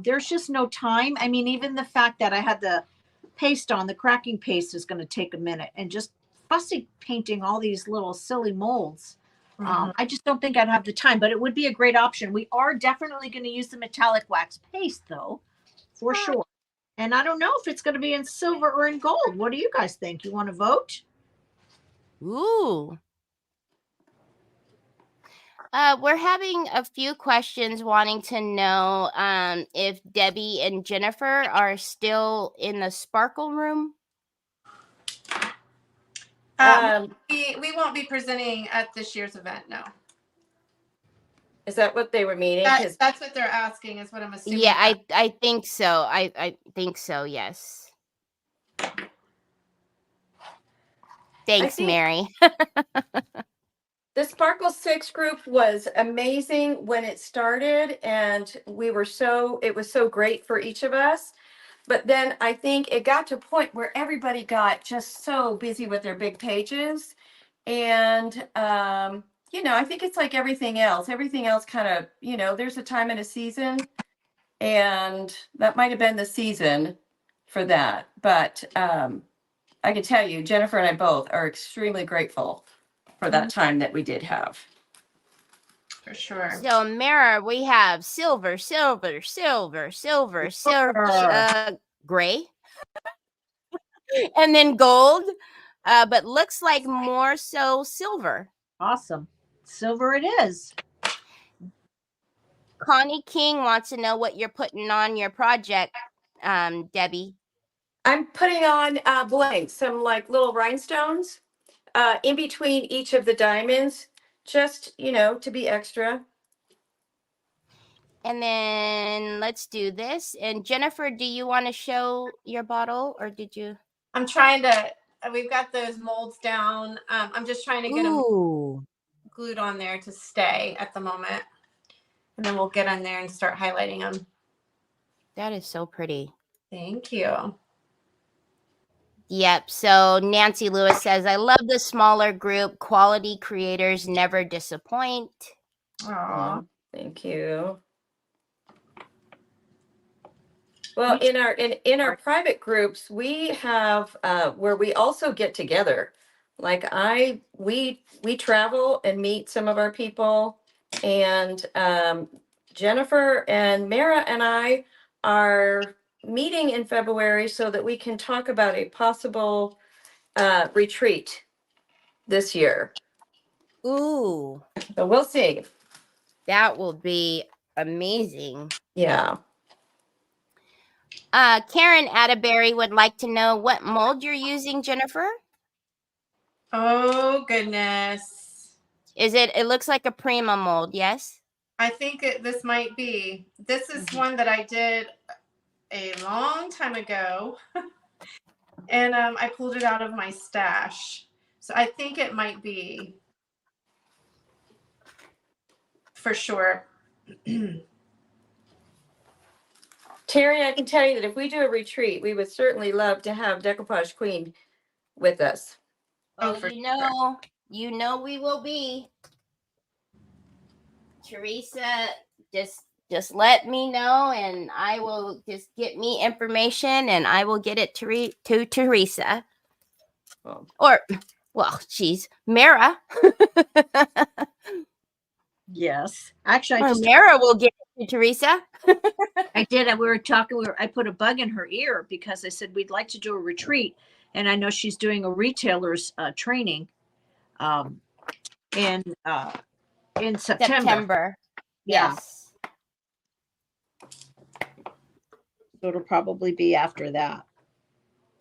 there's just no time. I mean, even the fact that I had the paste on, the cracking paste is going to take a minute, and just fussy painting all these little silly molds. I just don't think I'd have the time, but it would be a great option. We are definitely going to use the metallic wax paste though, for sure. And I don't know if it's going to be in silver or in gold. What do you guys think? You want to vote? Ooh. We're having a few questions wanting to know if Debbie and Jennifer are still in the Sparkle room. We won't be presenting at this year's event. No. Is that what they were meaning? That's what they're asking. Is what I'm assuming. Yeah, I think so. I think so. Yes. Thanks, think- Mary. The Sparkle 6 group was amazing when it started, and it was so great for each of us. But then I think it got to a point where everybody got just so busy with their big pages. And, I think it's like everything else. Everything else kind of, there's a time and a season. And that might have been the season for that. But I can tell you, Jennifer and I both are extremely grateful for that time that we did have. For sure. So, Mara, we have silver, gray, and then gold, but looks like more so silver. Awesome. Silver it is. Connie King wants to know what you're putting on your project, Debbie. I'm putting on blanks, some like little rhinestones in between each of the diamonds, just, to be extra. And then let's do this. And Jennifer, do you want to show your bottle, or did you? I'm trying to. We've got those molds down. I'm just trying to get them glued on there to stay at the moment, and then we'll get on there and start highlighting them. That is so pretty. Thank you. Yep. So Nancy Lewis says, I love the smaller group. Quality creators never disappoint. Aww. Thank you. Well, in our private groups, we have where we also get together. Like we travel and meet some of our people, and Jennifer and Mara and I are meeting in February so that we can talk about a possible retreat this year. Ooh, So we'll see. that will be amazing. Yeah. Karen Atterbury would like to know what mold you're using, Jennifer. Oh goodness. It looks like a Prima mold, yes? I think this might be. This is one that I did a long time ago. And I pulled it out of my stash. So I think it might be for sure. Terry, I can tell you that if we do a retreat, we would certainly love to have Decoupage Queen with us. Oh, for you know we will be. Teresa, just let me know, and I will just get me information, and I will get it to Teresa. Or, well, geez, Mara. Yes. Actually, Mara will get it to Teresa. I did. We were talking. I put a bug in her ear because I said we'd like to do a retreat, and I know she's doing a retailer's training, in September. Yeah. Yes. So it'll probably be after that.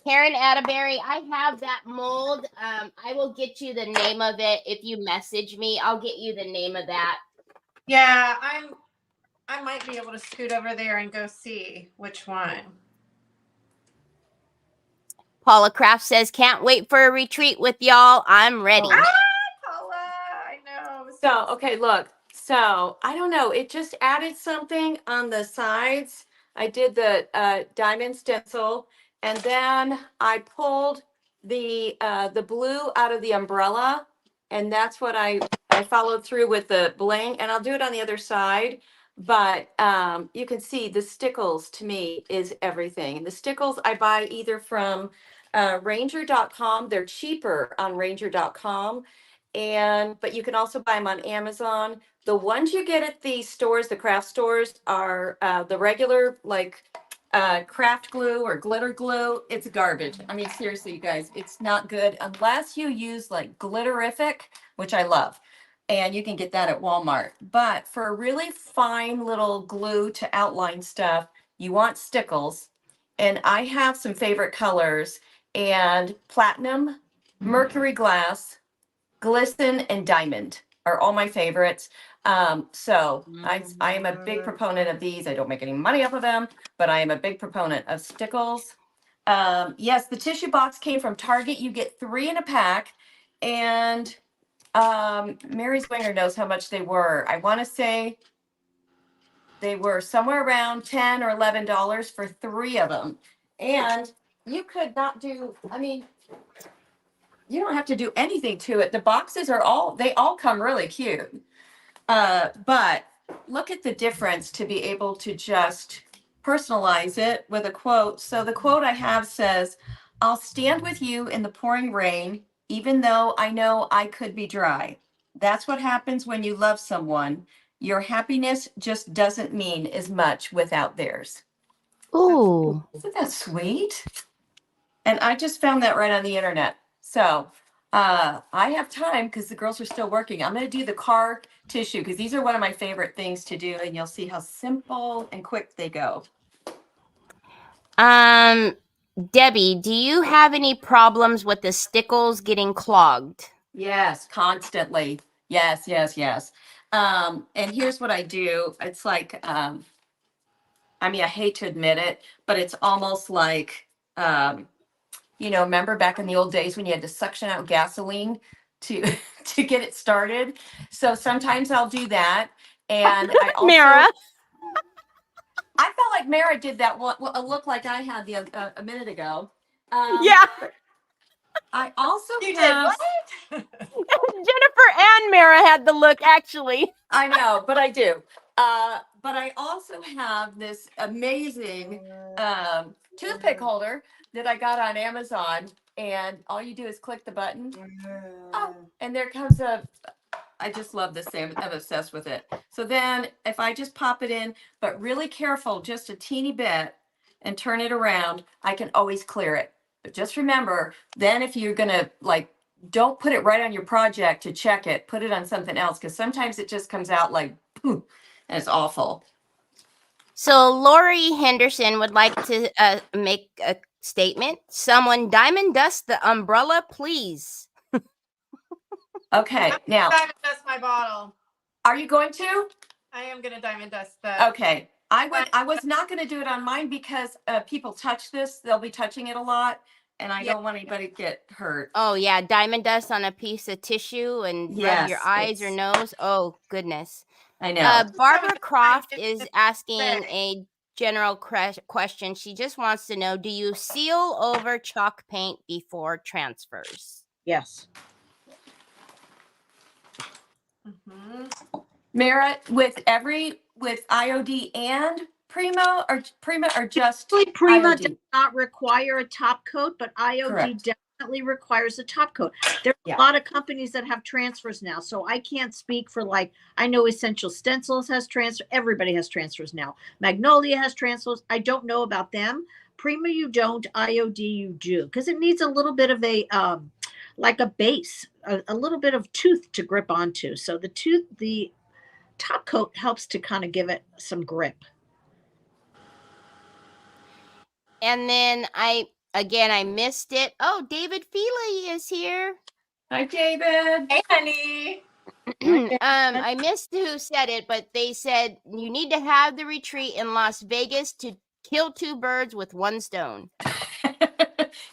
Karen Atterbury, I have that mold. I will get you the name of it. If you message me, I'll get you the name of that. Yeah, I might be able to scoot over there and go see which one. Paula Kraft says, can't wait for a retreat with y'all. I'm ready. Ah, Paula, I know. So, okay, look. So, I don't know. It just added something on the sides. I did the diamond stencil, and then I pulled the blue out of the umbrella, and that's what I followed through with the bling, and I'll do it on the other side. But you can see the stickles to me is everything. And the stickles I buy either from ranger.com. They're cheaper on ranger.com. But you can also buy them on Amazon. The ones you get at the stores, the craft stores, are the regular like craft glue or glitter glue. It's garbage. I mean, seriously, you guys, it's not good unless you use like Glitterific, which I love. and you can get that at Walmart. But for a really fine little glue to outline stuff, you want stickles. And I have some favorite colors, and platinum, mercury glass, glisten, and diamond are all my favorites. I am a big proponent of these. I don't make any money off of them, but I am a big proponent of stickles. Yes, the tissue box came from Target. You get 3 in a pack, and Mary Zwinger knows how much they were. I want to say they were somewhere around $10 or $11 for 3 of them. And you could not do, I mean, you don't have to do anything to it. The boxes they all come really cute. But look at the difference to be able to just personalize it with a quote. So the quote I have says, "I'll stand with you in the pouring rain, even though I know I could be dry. That's what happens when you love someone. Your happiness just doesn't mean as much without theirs." Ooh. Isn't that sweet? And I just found that right on the internet. So I have time because the girls are still working. I'm going to do the car tissue because these are one of my favorite things to do, and you'll see how simple and quick they go. Debbie, do you have any problems with the stickles getting clogged? Yes, constantly. Yes, yes, yes. And here's what I do. It's like, I mean, I hate to admit it, but it's almost like, remember back in the old days when you had to suction out gasoline to to get it started. So sometimes I'll do that. And I also, Mara. I felt like Mara did that what a look like I had a minute ago. Yeah. I also You did have, what? Jennifer and Mara had the look, actually. I know, but I do. But I also have this amazing toothpick holder that I got on Amazon, and all you do is click the button. Oh, and there comes I just love this thing. I'm obsessed with it. So then if I just pop it in, but really careful, just a teeny bit, and turn it around, I can always clear it. But just remember, then if you're going to don't put it right on your project to check it, put it on something else, because sometimes it just comes out like, poof, and it's awful. So Lori Henderson would like to make a statement. Someone diamond dust the umbrella, please. Okay, now, Diamond dust my bottle. are you going to? I am gonna diamond dust the. Okay. I was not going to do it on mine because people touch this. They'll be touching it a lot, and I don't want anybody to get hurt. Oh yeah, diamond dust on a piece of tissue and rub your Yes, eyes or nose. Oh goodness. I know. Barbara Croft is asking a general question. She just wants to know, do you seal over chalk paint before transfers? Yes. Mara, with IOD and Prima or just Actually, Prima IOD? does not require a top coat, but IOD Correct. definitely requires a top coat. There's Yeah. a lot of companies that have transfers now, so I can't speak for I know Essential Stencils has transfer. Everybody has transfers now. Magnolia has transfers. I don't know about them. Prima, you don't. IOD, you do, because it needs a little bit of a like a base, a little bit of tooth to grip onto. So the top coat helps to kind of give it some grip. And then I missed it. Oh, David Feely is here. Hi, David. Hey, honey. I missed who said it, but they said you need to have the retreat in Las Vegas to kill 2 birds with 1 stone.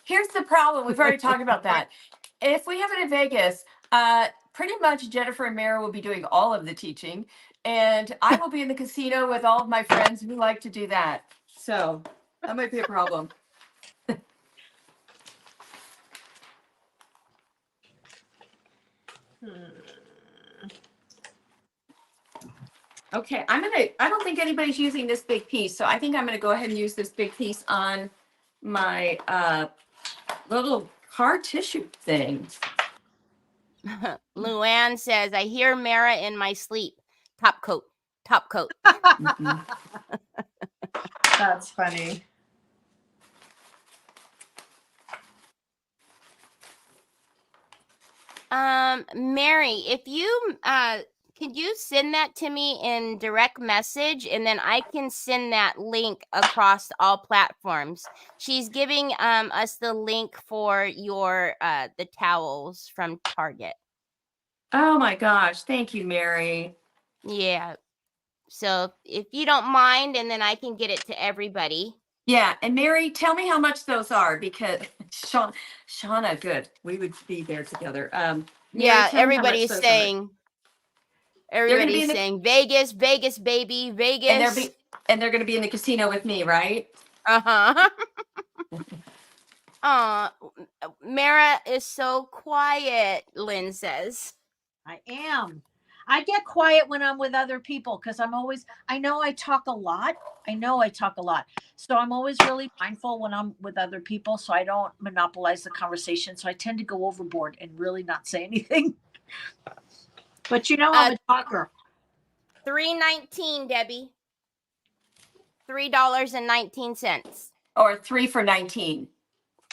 Here's the problem. We've already talked about that. If we have it in Vegas, pretty much Jennifer and Mara will be doing all of the teaching, and I will be in the casino with all of my friends who like to do that. So that might be a problem. Okay, I don't think anybody's using this big piece, so I think I'm gonna go ahead and use this big piece on my little car tissue thing. Luann says, I hear Mara in my sleep. Top coat, top coat. That's funny. Mary, if you could you send that to me in direct message, and then I can send that link across all platforms. She's giving us the link for your the towels from Target. Oh my gosh. Thank you, Mary. Yeah. So if you don't mind, and then I can get it to everybody. Yeah. And Mary, tell me how much those are because Shauna, good. We would be there together. Mary, Yeah, tell me how much everybody's those are. saying. They're gonna be Everybody's in the, saying Vegas, Vegas, baby, and Vegas. they're gonna be in the casino with me, right? Uh-huh. Mara is so quiet, Lynn says. I am. I get quiet when I'm with other people because I know I talk a lot. So I'm always really mindful when I'm with other people so I don't monopolize the conversation. So I tend to go overboard and really not say anything. But I'm a talker. $3.19, Debbie. $3.19. Or 3 for 19.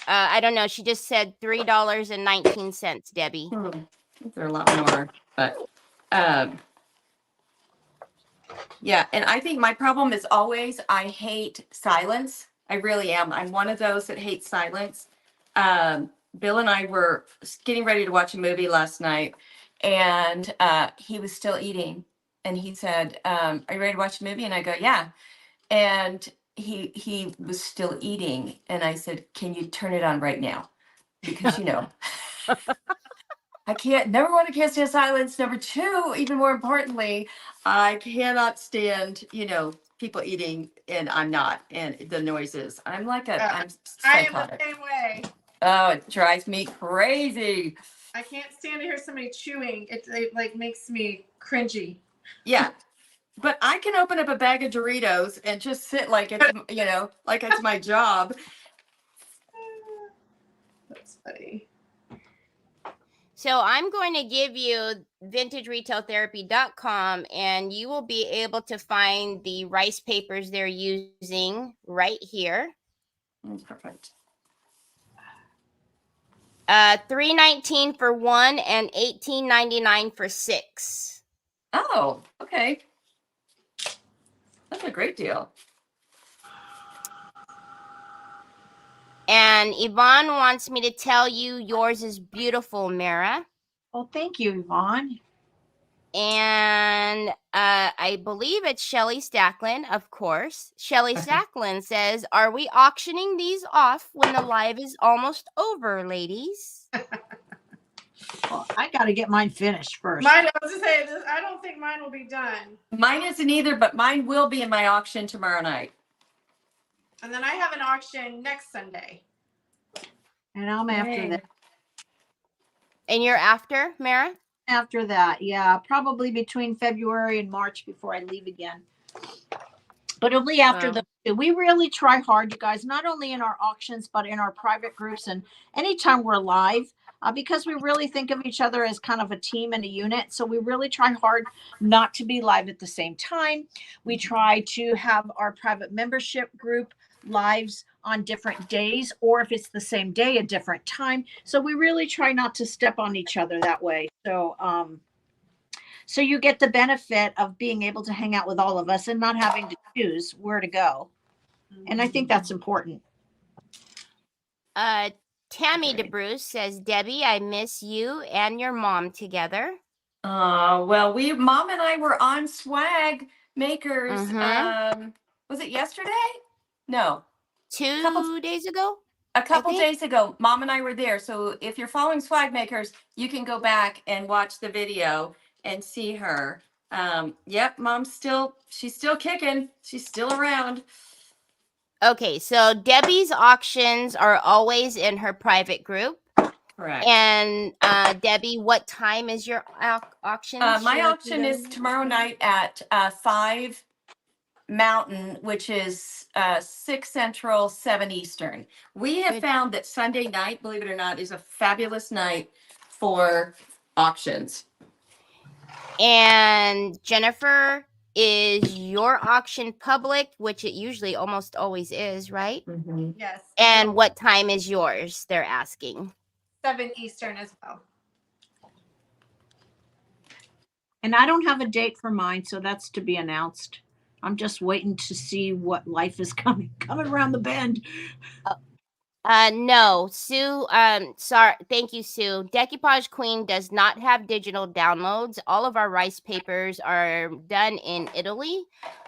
I don't know. She just said $3.19, Debbie. They're a lot more, but yeah. And I think my problem is always I hate silence. I really am. I'm one of those that hates silence. Bill and I were getting ready to watch a movie last night, and he was still eating. And he said, "Are you ready to watch a movie?" And I go, "Yeah." And he was still eating, and I said, "Can you turn it on right now?" Because I never want to stand silence. Number two, even more importantly, I cannot stand, people eating and I'm not, and the noises. I'm I am the psychotic. same way. Oh, it drives me crazy. I can't stand to hear somebody chewing. It like makes me cringy. Yeah. But I can open up a bag of Doritos and just sit like it's, like it's my job. That's funny. So I'm going to give you vintageretailtherapy.com, and you will be able to find the rice papers they're using right here. That's perfect. $3.19 for one and $18.99 for 6. Oh, okay. That's a great deal. And Yvonne wants me to tell you yours is beautiful, Mara. Oh, thank you, Yvonne. And I believe it's Shelly Stacklin, of course. Shelly Stacklin says, "Are we auctioning these off when the live is almost over, ladies?" Well, I got to get mine finished first. Mine, I was to say this. I don't think mine will be done. Mine isn't either, but mine will be in my auction tomorrow night. And then I have an auction next Sunday. And I'm after Yay. that. And you're after, Mara? After that, yeah, probably between February and March before I leave again. But it'll be after we really try hard, you guys, not only in our auctions, but in our private groups and anytime we're live, because we really think of each other as kind of a team and a unit. So we really try hard not to be live at the same time. We try to have our private membership group lives on different days, or if it's the same day, a different time. So we really try not to step on each other that way. So you get the benefit of being able to hang out with all of us and not having to choose where to go. And I think that's important. Tammy DeBruce says, "Debbie, I miss you and your mom together." Well, Mom and I were on Swag Makers. Was it yesterday? No. 2 days ago? A couple days ago, Mom and I were there. So if you're following Swag Makers, you can go back and watch the video and see her. Yep, she's still kicking. She's still around. Okay, so Debbie's auctions are always in her private group. Correct. And Debbie, what time is your auction? My auction is tomorrow night at 5 Mountain, which is 6 Central, 7 Eastern. We have found that Sunday night, believe it or not, is a fabulous night for auctions. And Jennifer, is your auction public, which it usually almost always is, right? Mm-hmm. Yes. And what time is yours? They're asking. 7 Eastern as well. And I don't have a date for mine, so that's to be announced. I'm just waiting to see what life is coming around the bend. No, Sue, sorry, thank you, Sue. Decoupage Queen does not have digital downloads. All of our rice papers are done in Italy.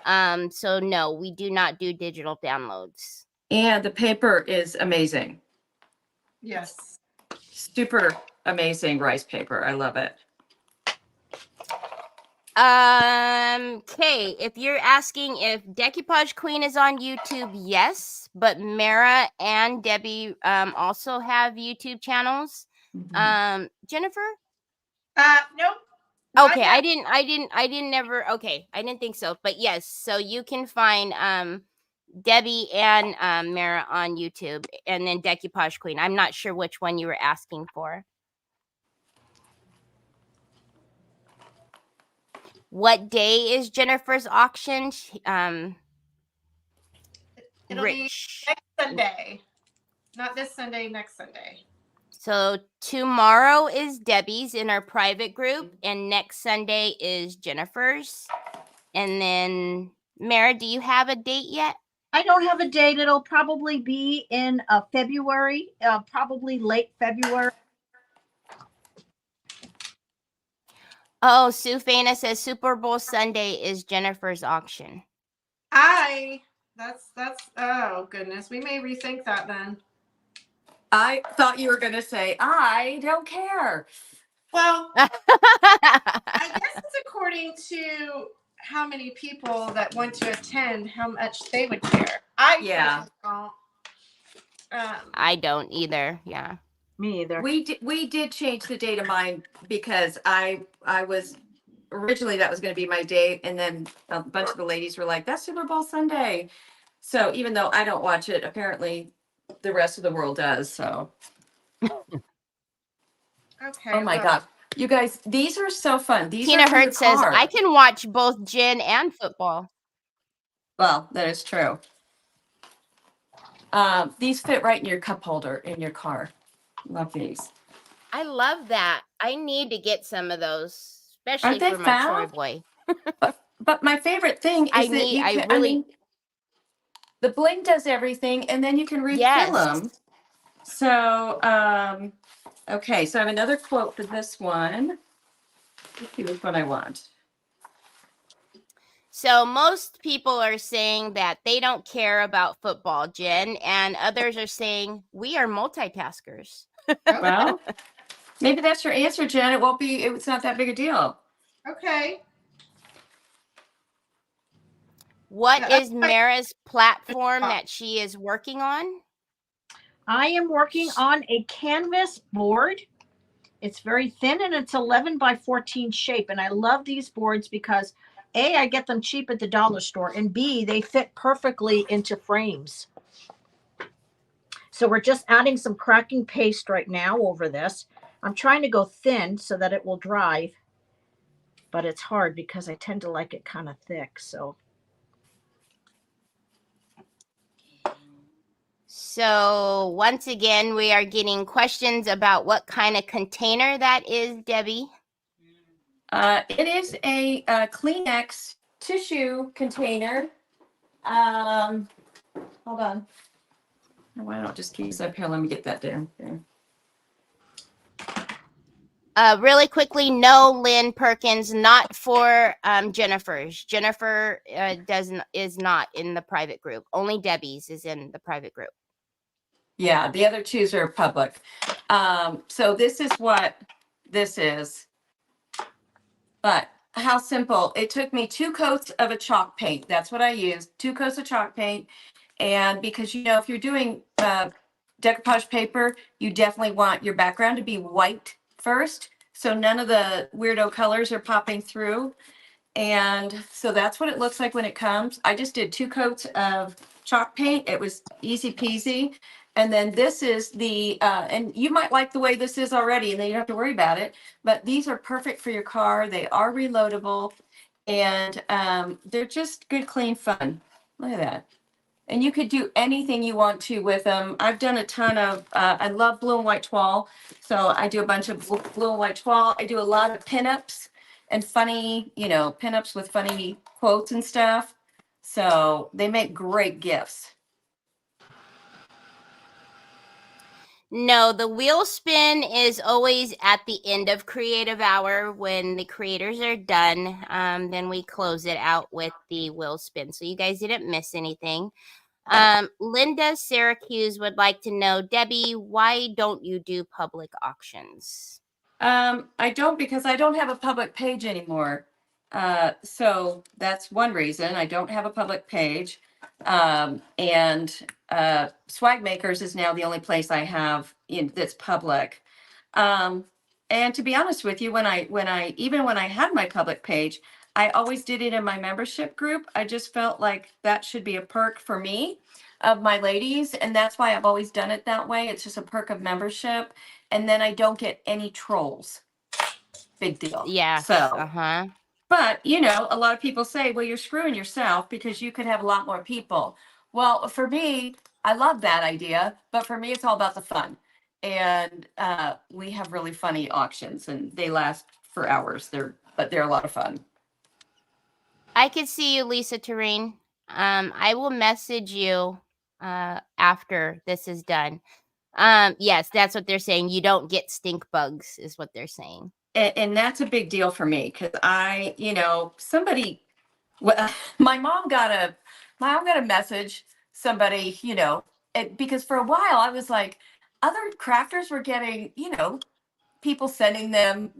So no, we do not do digital downloads. And the paper is amazing. Yes. Super amazing rice paper. I love it. Okay, if you're asking if Decoupage Queen is on YouTube, yes, but Mara and Debbie also have YouTube channels. Jennifer? Nope. not Okay, yet. I didn't think so, but yes, so you can find Debbie and Mara on YouTube, and then Decoupage Queen. I'm not sure which one you were asking for. What day is Jennifer's auction? It'll be Rich. next Sunday. Not this Sunday, next Sunday. So tomorrow is Debbie's in our private group, and next Sunday is Jennifer's. And then, Mara, do you have a date yet? I don't have a date. It'll probably be in February, probably late February. Oh, Sue Fana says Super Bowl Sunday is Jennifer's auction. That's oh goodness. We may rethink that then. I thought you were going to say, I don't care. Well, I guess it's according to how many people that want to attend, how much they would care. Yeah. Personally don't. I don't either. Yeah. Me either. We did change the date of mine because I was originally that was going to be my date, and then a bunch of the ladies were like, that's Super Bowl Sunday. So even though I don't watch it, apparently the rest of the world does. So Okay. oh my well, God, you guys, these are so fun. These Tina are for your Hurt says, car. I can watch both gin and football. Well, that is true. These fit right in your cup holder in your car. Love these. I love that. I need to get some of those, especially Aren't they for my Troy fab? boy. But my favorite thing is I mean, the bling does everything, and then you can refill Yes. them. So, okay, so I have another quote for this one. Let's see which one I want. So most people are saying that they don't care about football, Jen, and others are saying we are multitaskers. Well, maybe that's your answer, Jen. It won't be, it's not that big a deal. okay. What Yeah, is Mara's platform that she is working on? I am working on a canvas board. It's very thin and it's 11 by 14 shape. And I love these boards because A, I get them cheap at the dollar store, and B, they fit perfectly into frames. So we're just adding some cracking paste right now over this. I'm trying to go thin so that it will dry, but it's hard because I tend to like it kind of thick. So once again, we are getting questions about what kind of container that is, Debbie. It is a Kleenex tissue container. Hold on. Why don't I just keep this up here? Let me get that down there. Really quickly, no, Lynn Perkins, not for Jennifer's. Jennifer is not in the private group. Only Debbie's is in the private group. Yeah, the other two are public. So this is what this is. But how simple. It took me 2 coats of a chalk paint. That's what I used. 2 coats of chalk paint. And because, you know, if you're doing decoupage paper, you definitely want your background to be white first. So none of the weirdo colors are popping through. And so that's what it looks like when it comes. I just did 2 coats of chalk paint. It was easy peasy. And then this is the, and you might like the way this is already, and then you don't have to worry about it. But these are perfect for your car. They are reloadable, and they're just good, clean fun. Look at that. And you could do anything you want to with them. I've done a ton of, I love blue and white toile. So I do a bunch of blue and white toile. I do a lot of pinups. and funny, pinups with funny quotes and stuff. So they make great gifts. No, the wheel spin is always at the end of creative hour when the creators are done. Then we close it out with the wheel spin. So you guys didn't miss anything. Linda Syracuse would like to know, Debbie, why don't you do public auctions? I don't, because I don't have a public page anymore. So that's one reason. I don't have a public page. And Swag Makers is now the only place I have that's public. And to be honest with you, when I had my public page, I always did it in my membership group. I just felt like that should be a perk for me of my ladies, and that's why I've always done it that way. It's just a perk of membership, and then I don't get any trolls. Big deal. Yeah. So, but a lot of people say, well, you're screwing yourself because you could have a lot more people. Well, for me, I love that idea, but for me, it's all about the fun. And we have really funny auctions, and they last for hours. They're a lot of fun. I can see you, Lisa Terrain. I will message you after this is done. Yes, that's what they're saying. You don't get stink bugs, is what they're saying. And that's a big deal for me because my mom got a message, somebody, because for a while I was like, other crafters were getting, people sending them,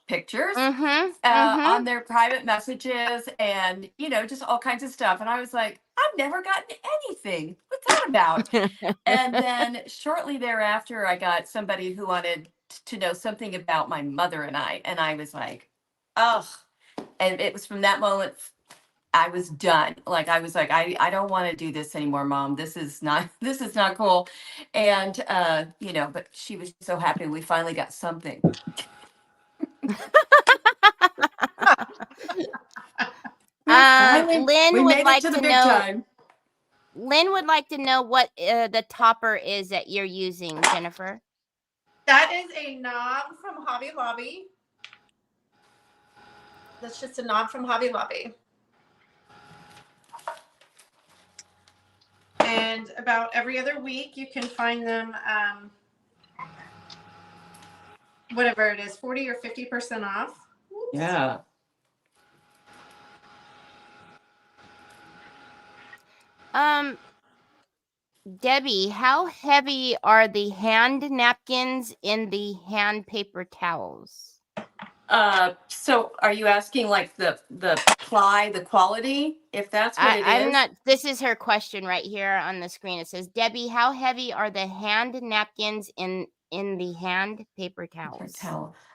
pictures on their private messages and, just all kinds of stuff. And I was like, I've never gotten anything. What's that about? And then shortly thereafter, I got somebody who wanted to know something about my mother and I was like, oh, and it was from that moment I was done. Like, I was like, I don't want to do this anymore, Mom. This is not cool. And, but she was so happy we finally got something. Lynn would like to know. Time. Lynn would like to know what the topper is that you're using, Jennifer. That is a knob from Hobby Lobby. That's just a knob from Hobby Lobby. And about every other week, you can find them, whatever it is, 40 or 50% off. Yeah. Debbie, how heavy are the hand napkins in the hand paper towels? So are you asking like the ply, the quality, if that's what it is? I'm not, this is her question right here on the screen. It says, Debbie, how heavy are the hand napkins in the hand paper towels?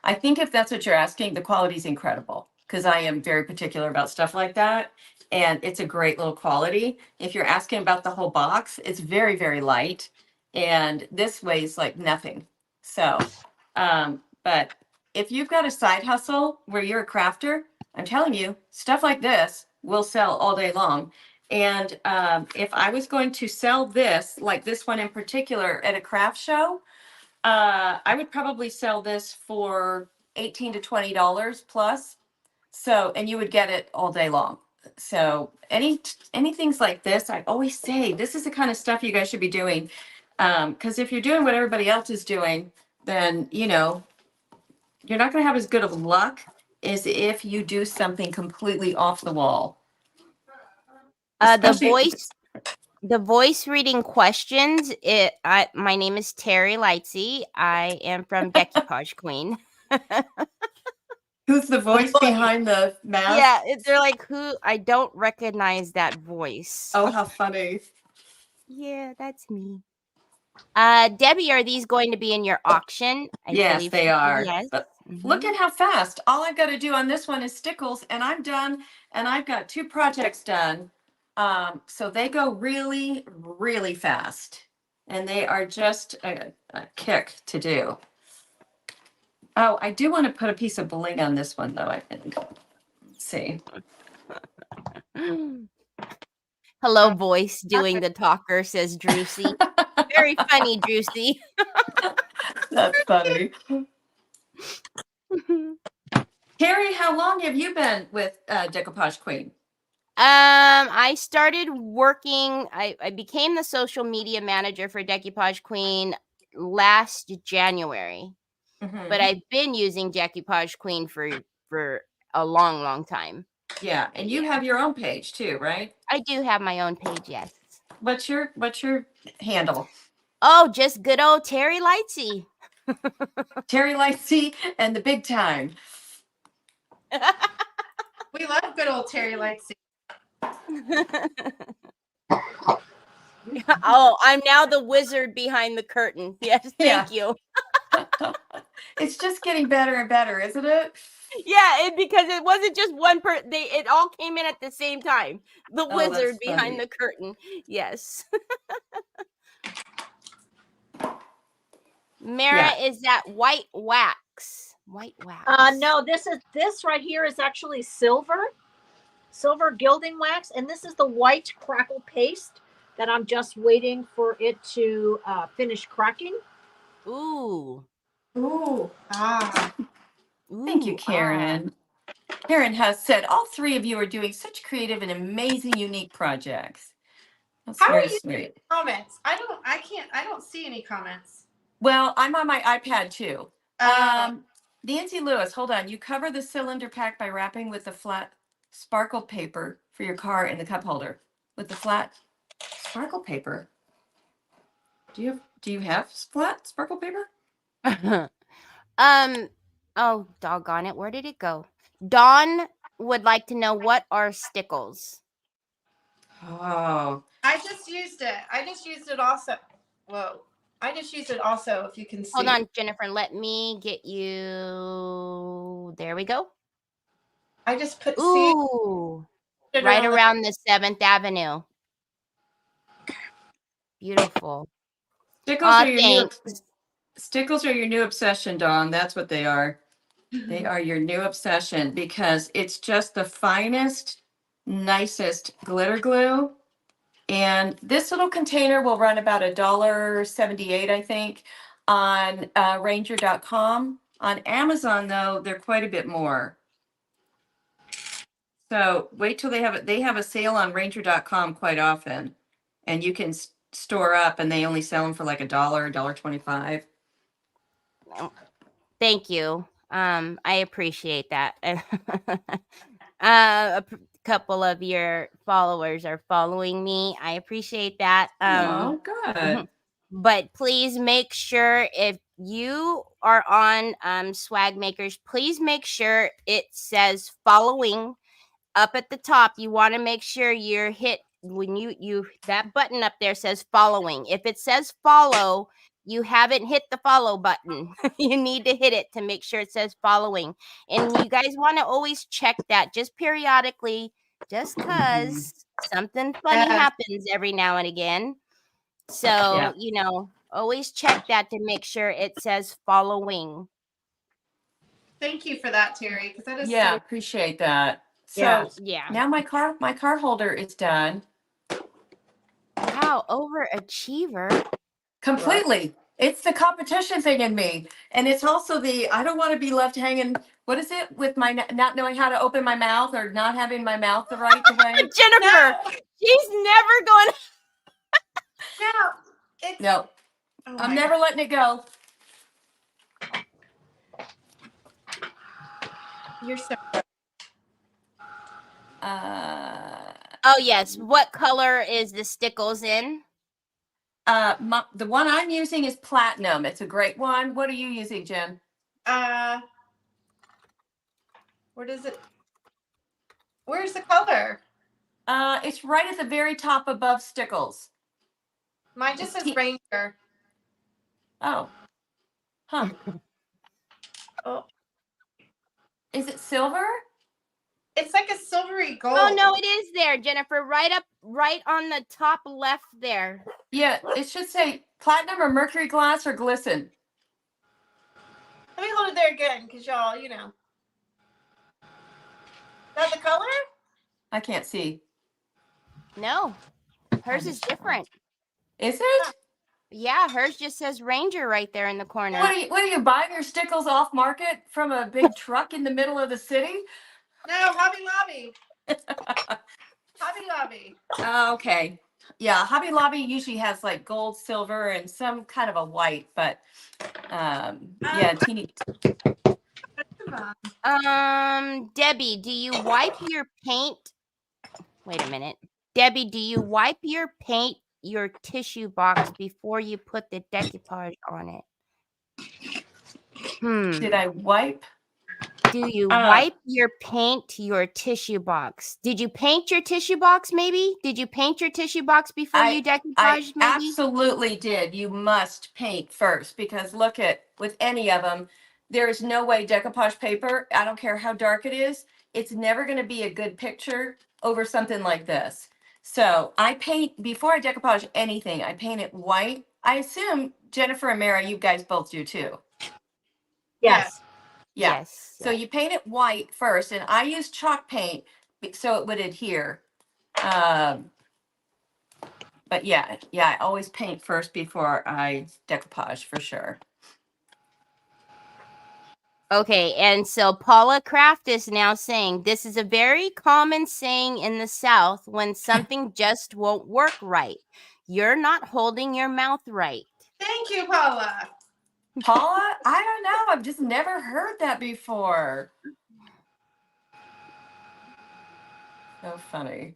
I think if that's what you're asking, the quality is incredible because I am very particular about stuff like that. And it's a great little quality. If you're asking about the whole box, it's very, very light. And this weighs like nothing. So, but if you've got a side hustle where you're a crafter, I'm telling you, stuff like this will sell all day long. And if I was going to sell this, like this one in particular, at a craft show, I would probably sell this for $18 to $20 plus. So, and you would get it all day long. So anything like this, I always say this is the kind of stuff you guys should be doing. Because if you're doing what everybody else is doing, then you're not going to have as good of luck as if you do something completely off the wall. The voice reading questions. My name is Teri Lightsey. I am from Decoupage Queen. Who's the voice behind the mask? Yeah, they're like, who? I don't recognize that voice. Oh, how funny. Yeah, that's me. Debbie, are these going to be in your auction? Yes, they are. Yes. But look at how fast. All I've got to do on this one is stickles, and I'm done. And I've got 2 projects done. So they go really, really fast. And they are just a kick to do. Oh, I do want to put a piece of bling on this one, though, I think. Let's see. Hello, voice doing the talker, says Drewsy. Very funny, Drewsy. That's funny. Teri, how long have you been with Decoupage Queen? I started working. I became the social media manager for Decoupage Queen last January, but I've been using Decoupage Queen for a long time. Yeah, and you have your own page too, right? I do have my own page, yes. What's your handle? Oh, just good old Teri Lightsey. Teri Lightsey and the big time. We love good old Teri Lightsey. Oh, I'm now the wizard behind the curtain. Yes, thank you. It's just getting better and better, isn't it? Yeah, because it wasn't just one person. It all came in at the same time. The Oh, wizard that's funny. behind the curtain. Yes. Mara, is that white wax? White wax. No, this right here is actually silver gilding wax, and this is the white crackle paste that I'm just waiting for it to finish cracking. Ooh. Ooh. Ah. Thank you, Ooh, Karen. Karen has said all three of you are doing such creative and amazing, unique projects. That's How are very you sweet. Comments. I don't see any comments. Well, I'm on my iPad too. Oh. Nancy Lewis, hold on. You cover the cylinder pack by wrapping with the flat sparkle paper for your car in the cup holder. With the flat sparkle paper. Do you have flat sparkle paper? Oh, doggone it. Where did it go? Dawn would like to know, what are stickles? Oh. I just used it. I just used it also. Whoa. I just used it also, if you can see. Hold on, Jennifer. Let me get you. There we go. I just put Ooh. seed Right around the 7th Avenue. Beautiful. Stickles are your Thanks. Stickles are your new obsession, Dawn. That's what they are. They are your new obsession because it's just the finest, nicest glitter glue. And this little container will run about $1.78, I think, on Ranger.com. On Amazon, though, they're quite a bit more. So wait till they have it. They have a sale on Ranger.com quite often, and you can store up, and they only sell them for like $1.25. Thank you. I appreciate that. A couple of your followers are following me. I appreciate that. Oh, good. But please make sure, if you are on Swag Makers, please make sure it says following up at the top. You want to make sure you're hit when you that button up there says following. If it says follow, you haven't hit the follow button. You need to hit it to make sure it says following. And you guys want to always check that just periodically, just because something funny happens every now and again. So, always check that to make sure it says following. Thank you for that, Teri. Because that is Appreciate that. So yeah. now my car holder is done. Wow, overachiever. Completely. It's the competition thing in me. And it's also I don't want to be left hanging. What is it with my not knowing how to open my mouth or not having my mouth the right way? Jennifer, she's never going to. No. Oh, I'm never letting it go. You're so. Oh, yes. What color is the stickles in? The one I'm using is platinum. It's a great one. What are you using, Jen? Where does it? Where's the color? It's right at the very top above stickles. Mine just says Ranger. Oh. Huh. Oh. Is it silver? It's like a silvery gold. Oh, no, it is there, Jennifer. Right on the top left there. Yeah, it should say platinum or mercury glass or glisten. Let me hold it there again, because y'all, Is that the color? I can't see. No, hers is different. Is it? Yeah, hers just says Ranger right there in the corner. What are you buying your stickles off market from a big truck in the middle of the city? No, Hobby Lobby. Hobby Lobby. Okay. Yeah, Hobby Lobby usually has like gold, silver, and some kind of a white, but yeah, teeny. Come on. Debbie, do you wipe your paint? Wait a minute. Debbie, do you wipe your paint your tissue box before you put the decoupage on it? Did I wipe? Do you wipe your paint your tissue box? Did you paint your tissue box maybe? Did you paint your tissue box before you I decoupaged maybe? absolutely did. You must paint first because look at with any of them, there is no way decoupage paper, I don't care how dark it is, it's never going to be a good picture over something like this. So I paint before I decoupage anything, I paint it white. I assume Jennifer and Mara, you guys both do too. Yes. Yeah. Yes. So you paint it white first, and I use chalk paint so it would adhere. But yeah, I always paint first before I decoupage for sure. Okay, and so Paula Craft is now saying this is a very common saying in the South when something just won't work right. You're not holding your mouth right. Thank you, Paula. Paula, I don't know. I've just never heard that before. So funny.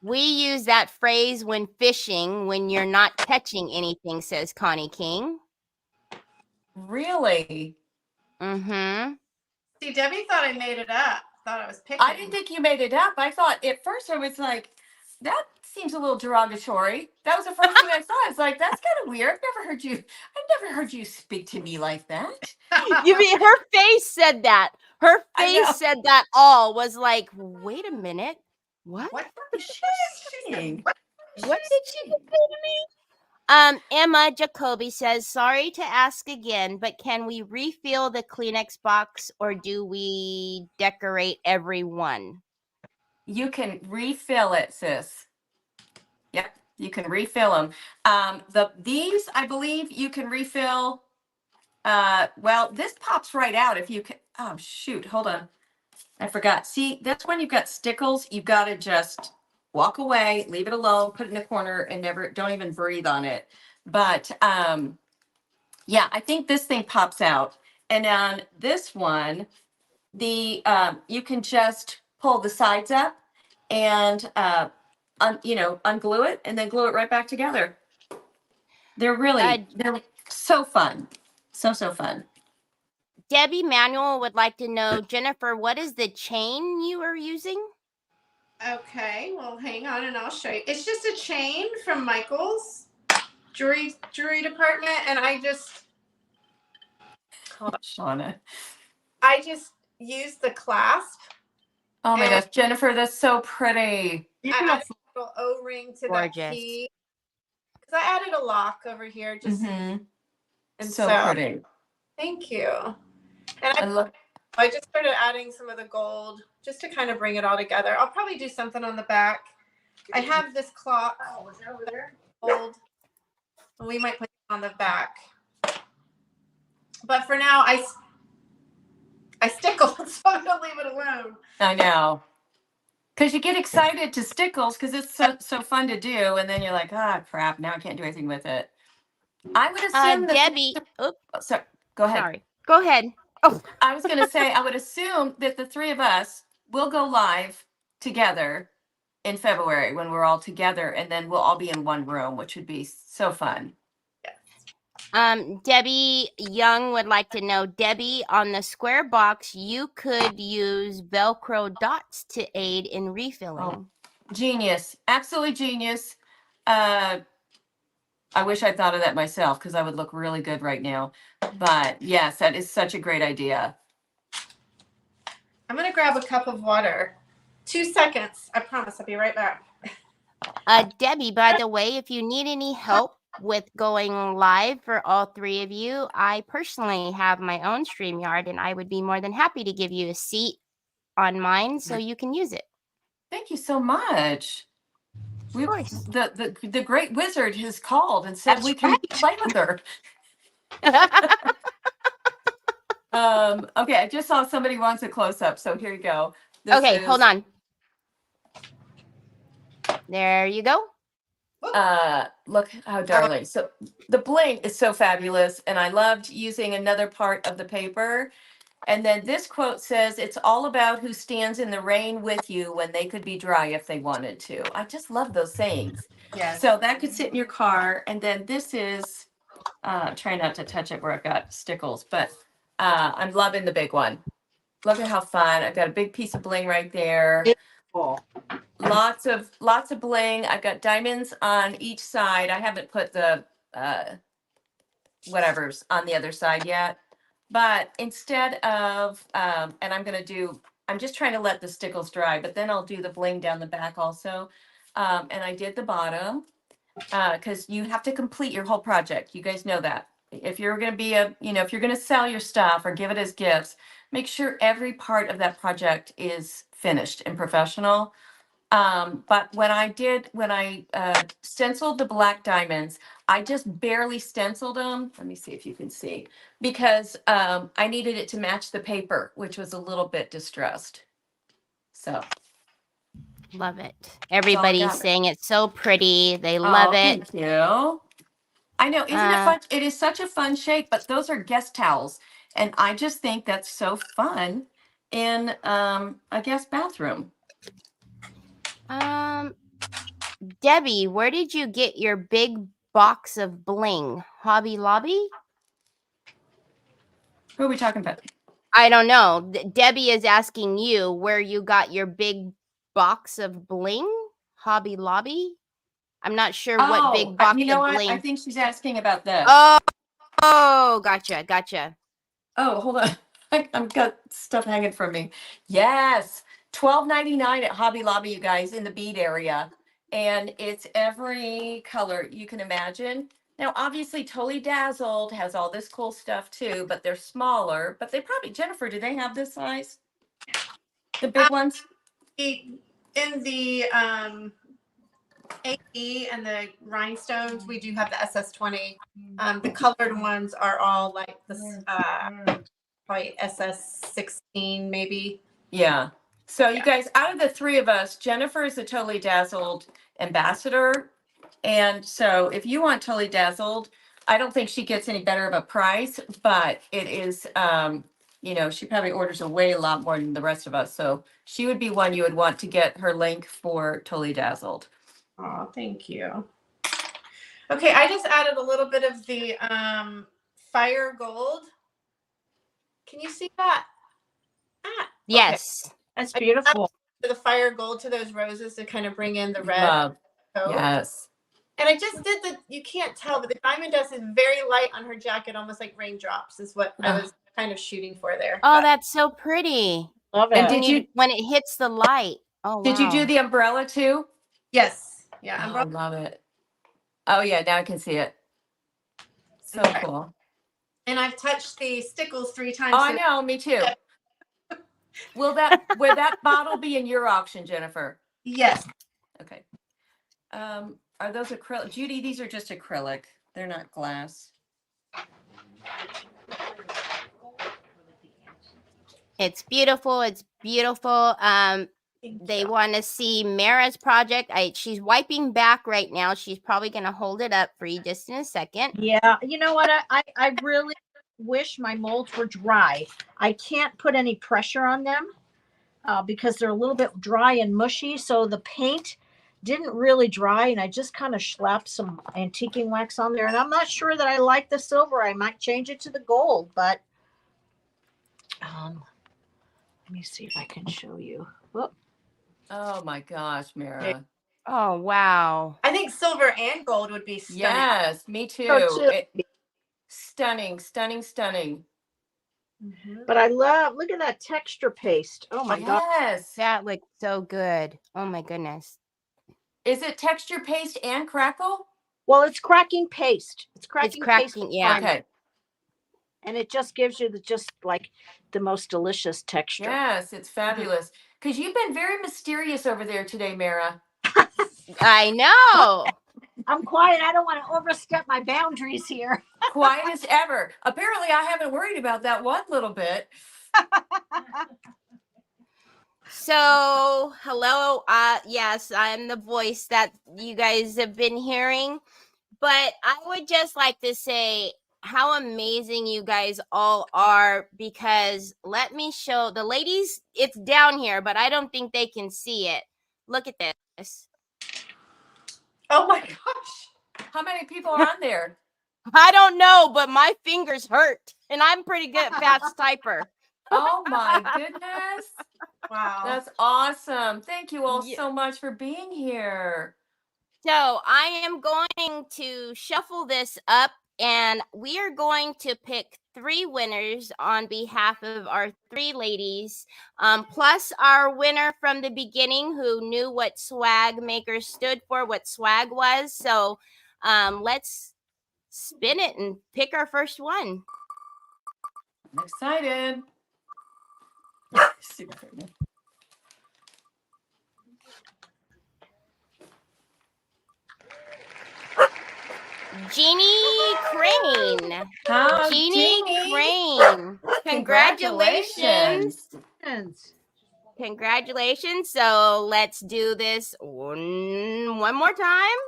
We use that phrase when fishing when you're not catching anything, says Connie King. Really? Mm-hmm. See, Debbie thought I made it up. Thought I was picking. I didn't think you made it up. I thought at first I was like, that seems a little derogatory. That was the first thing I saw. I was like, that's kind of weird. I've never heard you speak to me like that. You mean her face said that? Her I know. face said that all was like, wait a minute. What? What is she saying? What did she say to me? Emma Jacoby says, sorry to ask again, but can we refill the Kleenex box or do we decorate every one? You can refill it, sis. Yep, you can refill them. These, I believe you can refill. Well, this pops right out if you can. Oh, shoot. Hold on. I forgot. See, that's when you've got stickles. You've got to just walk away, leave it alone, put it in a corner and don't even breathe on it. But yeah, I think this thing pops out. And on this one, you can just pull the sides up and unglue it and then glue it right back together. They're so fun. So fun. Debbie Manuel would like to know, Jennifer, what is the chain you are using? Okay, well, hang on and I'll show you. It's just a chain from Michael's jewelry department, and I just Shauna. I just used the clasp. Oh my gosh, Jennifer, that's so pretty. I added a little O-ring to that Gorgeous. key because I added a lock over here. Just and so pretty. Thank you. And I just started adding some of the gold just to kind of bring it all together. I'll probably do something on the back. I have this clock. Oh, is that over there? Gold. We might put it on the back. But for now, I stickled, so I'm gonna leave it alone. I know. Because you get excited to stickles because it's so fun to do, and then you're like, crap, now I can't do anything with it. I would assume Debbie. Sorry, go ahead. Sorry. Go ahead. Oh, I was going to say, I would assume that the three of us will go live together in February when we're all together, and then we'll all be in one room, which would be so fun. Debbie Young would like to know, Debbie, on the square box, you could use Velcro dots to aid in refilling. Oh, genius. Absolutely genius. I wish I'd thought of that myself because I would look really good right now. But yes, that is such a great idea. I'm going to grab a cup of water. 2 seconds. I promise I'll be right back. Debbie, by the way, if you need any help with going live for all three of you, I personally have my own StreamYard, and I would be more than happy to give you a seat on mine so you can use it. Thank you so much. We, course. the great wizard has called and said That's we can play with her. Okay, I just saw somebody wants a close up, so here you go. This Okay, is, hold on. There you go. look how darling. So the bling is so fabulous, and I loved using another part of the paper. And then this quote says, "It's all about who stands in the rain with you when they could be dry if they wanted to." I just love those sayings. Yes. So that could sit in your car. And then this is, try not to touch it where I've got stickles, but I'm loving the big one. Look at how fun. I've got a big piece of bling right there. Cool. Lots of bling. I've got diamonds on each side. I haven't put the whatever's on the other side yet. But instead of, and I'm just trying to let the stickles dry, but then I'll do the bling down the back also. And I did the bottom, because you have to complete your whole project. You guys know that. If you're going to be if you're going to sell your stuff or give it as gifts, make sure every part of that project is finished and professional. But when I stenciled the black diamonds, I just barely stenciled them. Let me see if you can see, because I needed it to match the paper, which was a little bit distressed. So Love it. Everybody's got. saying it's so pretty. They love it. Thank you. I know, isn't it fun? It is such a fun shape, but those are guest towels, and I just think that's so fun in a guest bathroom. Debbie, where did you get your big box of bling? Hobby Lobby? Who are we talking about? I don't know. Debbie is asking you where you got your big box of bling. Hobby Lobby? I'm not sure what big box you know of what? bling. I think she's asking about this. Oh, gotcha. Oh, hold on. I've got stuff hanging from me. Yes, $12.99 at Hobby Lobby, you guys, in the bead area. And it's every color you can imagine. Now, obviously, Totally Dazzled has all this cool stuff too, but they're smaller. But they probably, Jennifer, do they have this size? The big ones? In the AE and the rhinestones, we do have the SS20. The colored ones are all like this, probably SS16 maybe. Yeah. So you guys, out of the three of us, Jennifer is the Totally Dazzled ambassador. And so if you want Totally Dazzled, I don't think she gets any better of a price, but it is, she probably orders a lot more than the rest of us. So she would be one you would want to get her link for Totally Dazzled. Oh, thank you. Okay, I just added a little bit of the fire gold. Can you see that? Yes. Okay. That's beautiful. The fire gold to those roses to kind of bring in the red. Love. coat. Yes. And I just did you can't tell, but the diamond dust is very light on her jacket, almost like raindrops is what I was kind of shooting for there. Oh, that's so pretty. Love And it. When it hits the light. Oh, wow. Did you do the umbrella too? Yes. Yeah. Oh, I love it. Oh yeah, now I can see it. So cool. And I've touched the stickles 3 times. Oh, I know, me too. Will that bottle be in your auction, Jennifer? Yes. Okay. Are those acrylic? Judy, these are just acrylic. They're not glass. It's beautiful. They want to see Mara's project. She's wiping back right now. She's probably going to hold it up for you just in a second. Yeah. You know what? I really wish my molds were dry. I can't put any pressure on them because they're a little bit dry and mushy. So the paint didn't really dry, and I just kind of slapped some antiquing wax on there. And I'm not sure that I like the silver. I might change it to the gold, but let me see if I can show you. Whoop. Oh my gosh, Mara. Oh, wow. I think silver and gold would be stunning. Yes, me too. Stunning. Mm-hmm. But look at that texture paste. Oh my God. Yes. That looks so good. Oh my goodness. Is it texture paste and crackle? Well, it's cracking paste. It's cracking paste. Yeah. Okay. And it just gives you the most delicious texture. Yes, it's fabulous. Because you've been very mysterious over there today, Mara. I know. I'm quiet. I don't want to overstep my boundaries here. Quiet as ever. Apparently, I haven't worried about that one little bit. So, hello. Yes, I'm the voice that you guys have been hearing. But I would just like to say how amazing you guys all are, because let me show the ladies. It's down here, but I don't think they can see it. Look at this. Oh my gosh. How many people are on there? I don't know, but my fingers hurt, and I'm pretty good fast typer. Oh my goodness. Wow. That's awesome. Thank you all Yeah. so much for being here. So I am going to shuffle this up, and we are going to pick 3 winners on behalf of our 3 ladies, plus our winner from the beginning who knew what swag maker stood for, what swag was. So let's spin it and pick our first one. I'm excited. Jeannie Crane. How Jeannie Jeannie. Crane. Congratulations. Congratulations. Congratulations. So let's do this one more time.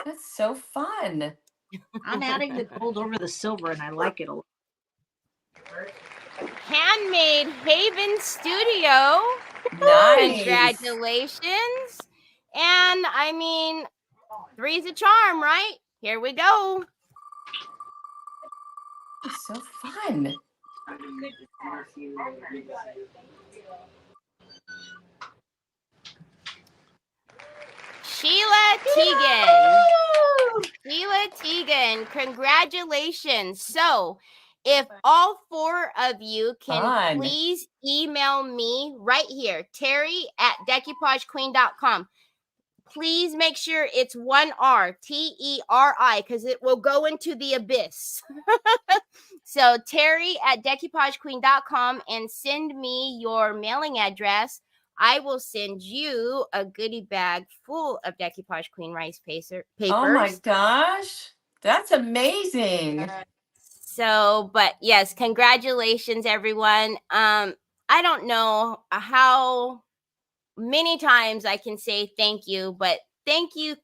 That's so fun. I'm adding the gold over the silver, and I like it a lot. Handmade Haven Studio. Nice. Congratulations. And I mean, 3's a charm, right? Here we go. It's so fun. Sheila Teagan. Sheila Teagan, congratulations. So, if all 4 of you can Fun. please email me right here, Teri@decoupagqueen.com. Please make sure it's 1 R, Teri, because it will go into the abyss. So, Teri@decoupagqueen.com, and send me your mailing address. I will send you a goodie bag full of Decoupage Queen rice papers. Oh my gosh. That's amazing. So, but yes, congratulations, everyone. I don't know how many times I can say thank you, but thank you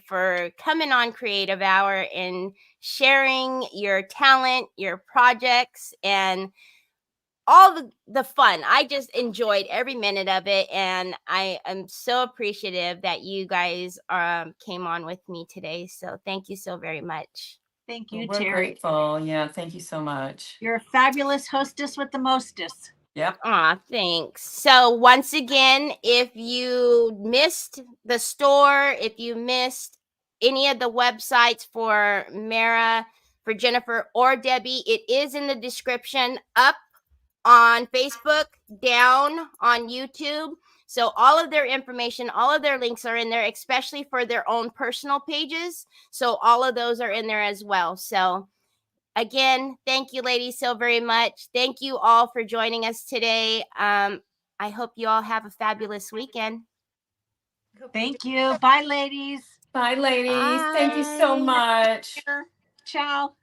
for coming on Creative Hour and sharing your talent, your projects, and all the fun. I just enjoyed every minute of it, and I am so appreciative that you guys came on with me today. So thank you so very much. Thank you, We're Teri. grateful. Yeah, thank you so much. You're a fabulous hostess with the mostest. Yep. Aw, thanks. So once again, if you missed the store, if you missed any of the websites for Mara, for Jennifer, or Debbie, it is in the description, up on Facebook, down on YouTube. So all of their information, all of their links are in there, especially for their own personal pages. So all of those are in there as well. So again, thank you, ladies, so very much. Thank you all for joining us today. I hope you all have a fabulous weekend. Thank you. Bye, ladies. Bye, ladies. Thank you so Bye. much. Ciao.